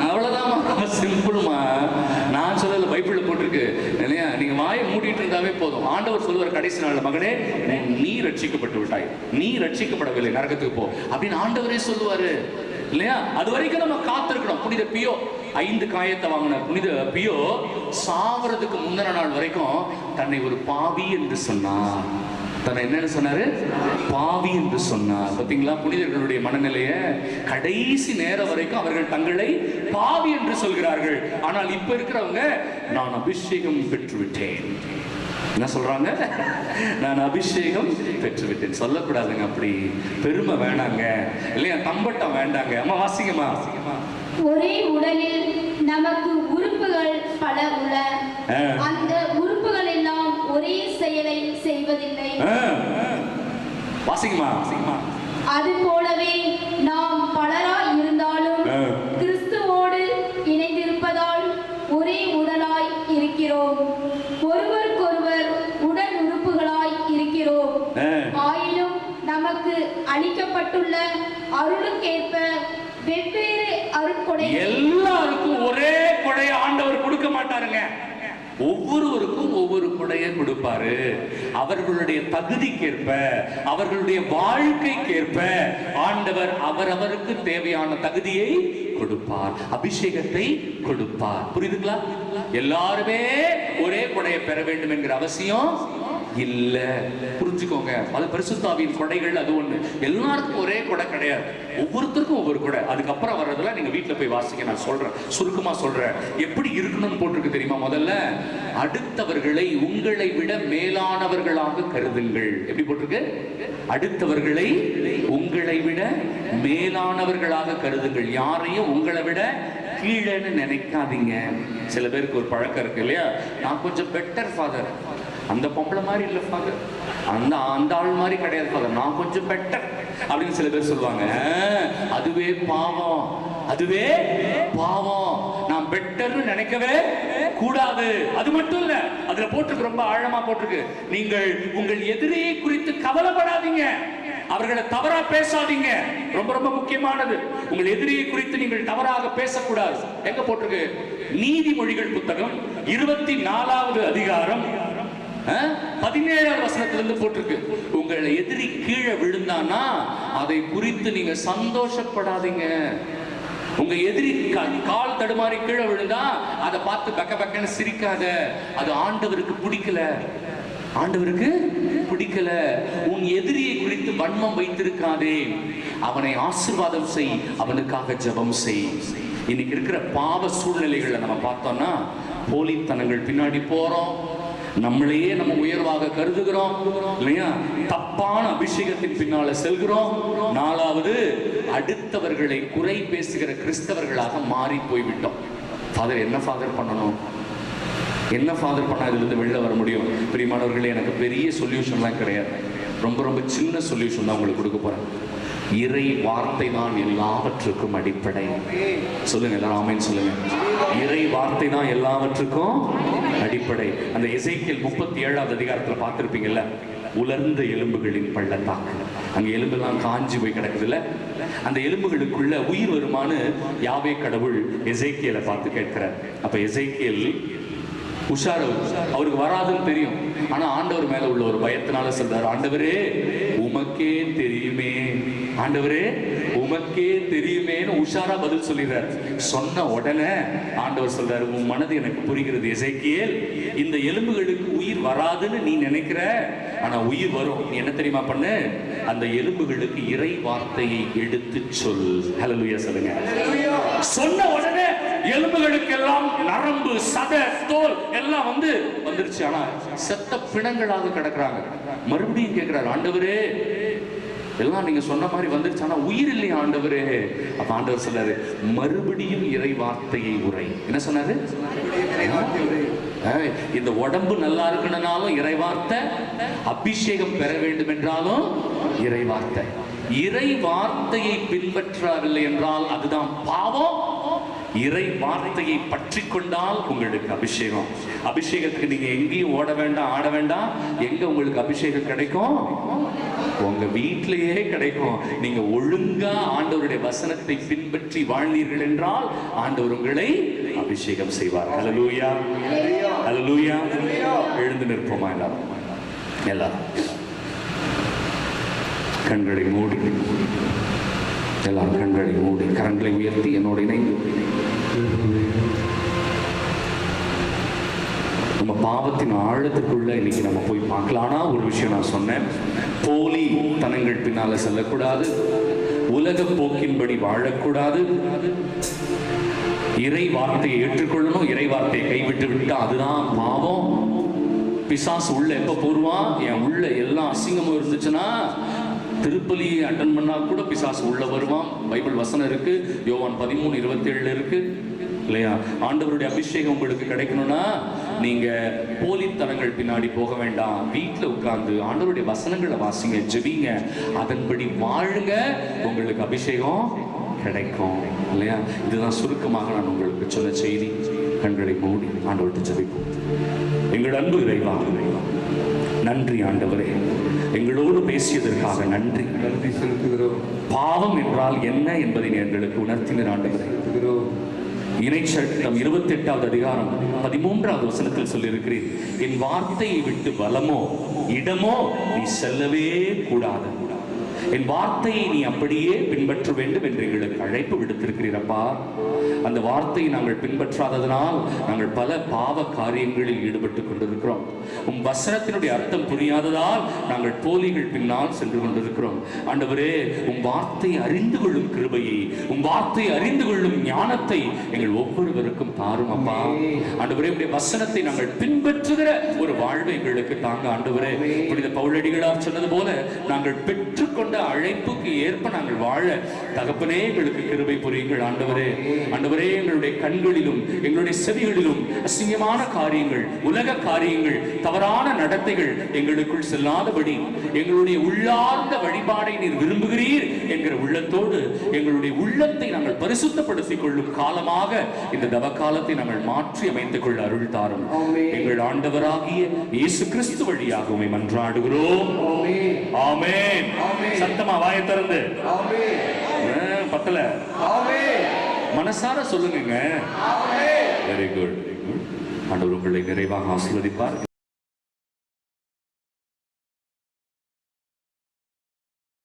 அவ்வளவுதான், சிம்பிள்மா. நான் சொல்லல, பைபிள்ல போட்டிருக்கு இல்லையா? நீங்க வாயை மூடிட்டு இருந்தாவே போதும். ஆண்டவர் சொல்லுவார் கடைசி நாள்ல, மகனே நீ ரட்சிக்கப்பட்டு விட்டாய், நீ ரட்சிக்கப்படவில்லை, நரகத்துக்கு போ அப்படின்னு ஆண்டவரே சொல்லுவாரு இல்லையா? அது வரைக்கும் நம்ம காத்திருக்கணும். புனித பியோ 5 காயத்தை வாங்கின புனித பியோ சாவறதுக்கு முந்தின நாள் வரைக்கும் தன்னை ஒரு பாவி என்று சொன்னார். தன்னை என்னன்னு சொன்னாரு? பாவி என்று சொன்னார். பார்த்தீங்களா புனிதர்களுடைய மனநிலைய? கடைசி நேரம் வரைக்கும் அவர்கள் தங்களை பாவி என்று சொல்கிறார்கள். ஆனால் இப்ப இருக்கிறவங்க நான் அபிஷேகம் பெற்றுவிட்டேன். என்ன சொல்றாங்க? நான் அபிஷேகம் பெற்றுவிட்டேன். சொல்லக்கூடாதுங்க அப்படி. பெருமை வேணாங்க இல்லையா? தம்பட்டம் வேண்டாங்க. அம்மா வாசிங்கம்மா. ஒரே உடலில் நமக்கு உறுப்புகள் பல உள்ள, அந்த உறுப்புகள் எல்லாம் ஒரே செயலை செய்வதில்லை. வாசிங்கம்மா. அது போலவே நாம் பலராய் இருந்தாலும் கிறிஸ்துவோடு இணைந்திருப்பதால் ஒரே உடலாய் இருக்கிறோம். ஒருவருக்கொருவர் உடல் உறுப்புகளாய் இருக்கிறோம். ஆயினும் நமக்கு அளிக்கப்பட்டுள்ள அருளுக்கேற்ப வெவ்வேறு அருட்கொடை. எல்லாருக்கும் ஒரே கொடையை ஆண்டவர் கொடுக்க மாட்டாருங்க. ஒவ்வொருவருக்கும் ஒவ்வொரு கொடையை கொடுப்பாரு. அவர்களுடைய தகுதிக்கேற்ப, அவர்களுடைய வாழ்க்கைக்கேற்ப ஆண்டவர் அவரவருக்கு தேவையான தகுதியை கொடுப்பார், அபிஷேகத்தை கொடுப்பார். புரியுதுங்களா? எல்லாருமே ஒரே கொடையை பெற வேண்டும் என்கிற அவசியம் இல்ல. புரிஞ்சுக்கோங்க. அது பரிசுத்தாவின் கொடைகள் அது ஒண்ணு. எல்லாருக்கும் ஒரே கொடை கிடையாது. ஒவ்வொருத்தருக்கும் ஒவ்வொரு கொடை. அதுக்கப்புறம் வர்றதுல நீங்க வீட்டுல போய் வாசிக்க. நான் சொல்றேன், சுருக்கமா சொல்றேன். எப்படி இருக்கணும்னு போட்டிருக்கு தெரியுமா? முதல்ல அடுத்தவர்களை உங்களை விட மேலானவர்களாக கருதுங்கள். எப்படி போட்டிருக்கு? அடுத்தவர்களை உங்களை விட மேலானவர்களாக கருதுங்கள். யாரையும் உங்களை விட கீழேன்னு நினைக்காதீங்க. சில பேருக்கு ஒரு பழக்கம் இருக்கு இல்லையா? நான் கொஞ்சம் பெட்டர் ஃபாதர், அந்த பொம்பளை மாதிரி இல்லை ஃபாதர், அந்த ஆள் மாதிரி கிடையாது ஃபாதர், நான் கொஞ்சம் பெட்டர் அப்படின்னு சில பேர் சொல்லுவாங்க. அதுவே பாவம், அதுவே பாவம். நான் பெட்டர்னு நினைக்கவே கூடாது. அது மட்டும் இல்ல, அதுல போட்டிருக்கு, ரொம்ப ஆழமா போட்டிருக்கு, நீங்கள் உங்கள் எதிரியை குறித்து கவலைப்படாதீங்க, அவர்களை தவறா பேசாதீங்க. ரொம்ப ரொம்ப முக்கியமானது. உங்கள் எதிரியை குறித்து நீங்கள் தவறாக பேசக்கூடாது. எங்க போட்டிருக்கு? நீதிமொழிகள் புத்தகம் 24வது அதிகாரம் 17வது வசனத்திலிருந்து போட்டிருக்கு. உங்கள் எதிரி கீழே விழுந்தானா அதை குறித்து நீங்க சந்தோஷப்படாதீங்க. உங்க எதிரி கால் தடுமாறி கீழே விழுந்தா அதை பார்த்து பக்க பக்கன்னு சிரிக்காத. அது ஆண்டவருக்கு பிடிக்கல, ஆண்டவருக்கு பிடிக்கல. உன் எதிரியை குறித்து வன்மம் வைத்திருக்காதே, அவனை ஆசீர்வாதம் செய், அவனுக்காக ஜெபம் செய். இன்னைக்கு இருக்கிற பாவ சூழ்நிலைகளை நம்ம பார்த்தோம்னா போலித்தனங்கள் பின்னாடி போறோம், நம்மளையே நம்ம உயர்வாக கருதுகிறோம் இல்லையா? தப்பான அபிஷேகத்தின் பின்னால செல்கிறோம். 4வது, அடுத்தவர்களை குறை பேசுகிற கிறிஸ்தவர்களாக மாறி போய்விட்டோம். ஃபாதர் என்ன ஃபாதர் பண்ணணும், என்ன ஃபாதர் பண்ணா இதிலிருந்து வெளில வர முடியும்? பிரியமானவர்களே, எனக்கு பெரிய சொல்யூஷன்லாம் கிடையாது. ரொம்ப ரொம்ப சின்ன சொல்யூஷன் தான் உங்களுக்கு கொடுக்க போறேன். இறை வார்த்தை தான் எல்லாவற்றுக்கும் அடிப்படை. சொல்லுங்க எல்லாரும் ஆமென் சொல்லுங்க. இறை வார்த்தை தான் எல்லாவற்றுக்கும் அடிப்படை. அந்த எசேக்கியேல் 37வது அதிகாரத்துல பார்த்திருப்பீங்கல்ல, உலர்ந்த எலும்புகளின் பள்ளத்தாக்கு. அங்க எலும்பெல்லாம் காஞ்சி போய் கிடக்குதுல்ல, அந்த எலும்புகளுக்குள்ள உயிர் வருமானு யாவே கடவுள் எசேக்கியேலை பார்த்து கேட்கிறார். அப்ப எசேக்கியேல் உஷார், அவருக்கு வராதுன்னு தெரியும். ஆனா ஆண்டவர் மேல உள்ள ஒரு பயத்தினால சொல்றாரு, ஆண்டவரே உமக்கே தெரியுமே, ஆண்டவரே உமக்கே தெரியுமேன்னு உஷாரா பதில் சொல்லிடுறாரு. சொன்ன உடனே ஆண்டவர் சொல்றாரு, உன் மனது எனக்கு புரிகிறது எசேக்கியேல், இந்த எலும்புகளுக்கு உயிர் வராதுன்னு நீ நினைக்கிற, ஆனா உயிர் வரும். நீ என்ன தெரியுமா பண்ணு, அந்த எலும்புகளுக்கு இறை வார்த்தையை எடுத்து சொல். ஹல்லேலூயா சொல்லுங்க. சொன்ன உடனே எலும்புகளுக்கு எல்லாம் நரம்பு, சத, தோல் எல்லாம் வந்துருச்சு. ஆனா செத்த பிணங்களாக கிடக்குறாங்க. மறுபடியும் கேட்கிறாரு, ஆண்டவரே எல்லாம் நீங்க சொன்ன மாதிரி வந்துருச்சு, ஆனா உயிர் இல்லையா ஆண்டவரே? அப்ப ஆண்டவர் சொன்னாரு, மறுபடியும் இறை வார்த்தையை உரை. என்ன சொன்னாரு? இந்த உடம்பு நல்லா இருக்கணும்னாலும் இறை வார்த்தை, அபிஷேகம் பெற வேண்டும் என்றாலும் இறை வார்த்தை. இறை வார்த்தையை பின்பற்றவில்லை என்றால் அதுதான் பாவம். இறை வார்த்தையை பற்றி கொண்டால் உங்களுக்கு அபிஷேகம். அபிஷேகத்துக்கு நீங்க எங்கேயும் ஓட வேண்டாம், ஆட வேண்டாம். எங்க உங்களுக்கு அபிஷேகம் கிடைக்கும்? உங்க வீட்டிலேயே கிடைக்கும். நீங்க ஒழுங்கா ஆண்டவருடைய வசனத்தை பின்பற்றி வாழ்ந்தீர்கள் என்றால் ஆண்டவர் உங்களை அபிஷேகம் செய்வார். ஹல்லேலூயா, ஹல்லேலூயா. எழுந்து நிற்போமா எல்லாரும்? எல்லாரும் கண்களை மூடி, எல்லாரும் கண்களை மூடி கரங்களை உயர்த்தி என்னோடு இணைந்து நம்ம பாவத்தின் ஆழத்துக்குள்ள இன்னைக்கு நம்ம போய் பார்க்கலாம். ஆனால் ஒரு விஷயம் நான் சொன்னேன், போலி தனங்கள் பின்னால செல்லக்கூடாது, உலக போக்கின்படி வாழக்கூடாது, இறை வார்த்தையை ஏற்றுக்கொள்ளணும். இறை வார்த்தையை கைவிட்டு விட்டா அதுதான் பாவம். பிசாசு உள்ள எப்ப போடுவான்? என் உள்ள எல்லா அசிங்கமும் இருந்துச்சுன்னா திருப்பலியை அட்டன் பண்ணா கூட பிசாசு உள்ள வருவான். பைபிள் வசனம் இருக்கு, யோவான் 13:27 இருக்கு இல்லையா? ஆண்டவருடைய அபிஷேகம் உங்களுக்கு கிடைக்கணும்னா நீங்க போலித்தனங்கள் பின்னாடி போக வேண்டாம். வீட்டில் உட்கார்ந்து ஆண்டவருடைய வசனங்களை வாசிங்க, ஜெபிங்க, அதன்படி வாழுங்க, உங்களுக்கு அபிஷேகம் கிடைக்கும் இல்லையா? இதுதான் சுருக்கமாக நான் உங்களுக்கு சொன்ன செய்தி. கண்களை மூடி ஆண்டவர்கிட்ட ஜெபிப்போம். எங்கள் அன்பு இறைவா, நன்றி ஆண்டவரே, எங்களோடு பேசியதற்காக நன்றி. நன்றி செலுத்துகிறோம். பாவம் என்றால் என்ன என்பதை எங்களுக்கு உணர்த்தினர் ஆண்டவரே. இறை சட்டம் 28வது அதிகாரம் 13வது வசனத்தில் சொல்லியிருக்கிறேன், என் வார்த்தையை விட்டு வலமோ இடமோ நீ செல்லவே கூடாது, என் வார்த்தையை நீ அப்படியே பின்பற்ற வேண்டும் என்று எங்களுக்கு அழைப்பு விடுத்திருக்கிறீரப்பா. அந்த வார்த்தையை நாங்கள் பின்பற்றாததனால் நாங்கள் பல பாவ காரியங்களில் ஈடுபட்டு கொண்டிருக்கிறோம். உம் வசனத்தினுடைய அர்த்தம் புரியாததால் நாங்கள் போலிகள் பின்னால் சென்று கொண்டிருக்கிறோம். ஆண்டவரே, உம் வார்த்தை அறிந்து கொள்ளும் கிருபையை, உம் வார்த்தை அறிந்து கொள்ளும் ஞானத்தை எங்கள் ஒவ்வொருவருக்கும் தாரும் அப்பா. ஆண்டவரே, உடைய வசனத்தை நாங்கள் பின்பற்றுகிற ஒரு வாழ்வை எங்களுக்கு தாங்க ஆண்டவரே. புனித பவுலடிகளார் சொன்னது போல நாங்கள் பெற்றுக்கொண்ட அழைப்புக்கு ஏற்ப நாங்கள் வாழ தகப்பனே எங்களுக்கு கிருபை புரியுங்கள் ஆண்டவரே. ஆண்டவரே, எங்களுடைய கண்களிலும் எங்களுடைய செவிகளிலும் அசிங்கமான காரியங்கள், உலக காரியங்கள், தவறான நடத்தைகள் எங்களுக்குள் செல்லாதபடி எங்களுடைய உள்ளார்ந்த வழிபாடை நீர் விரும்புகிறீர் என்கிற உள்ளத்தோடு எங்களுடைய உள்ளத்தை நாங்கள் பரிசுத்தப்படுத்திக் கொள்ளும் காலமாக இந்த தவ காலத்தை நாங்கள் மாற்றி அமைத்துக் கொள்ள அருள் தாரும். எங்கள் ஆண்டவராகிய இயேசு கிறிஸ்து வழியாக உம்மை மன்றாடுகிறோம். ஆமென். சத்தமா வாயை திறந்து பத்தல மனசார சொல்லுங்க. Very good. ஆண்டவர் உங்களை நிறைவாக ஆசீர்வதிப்பார்.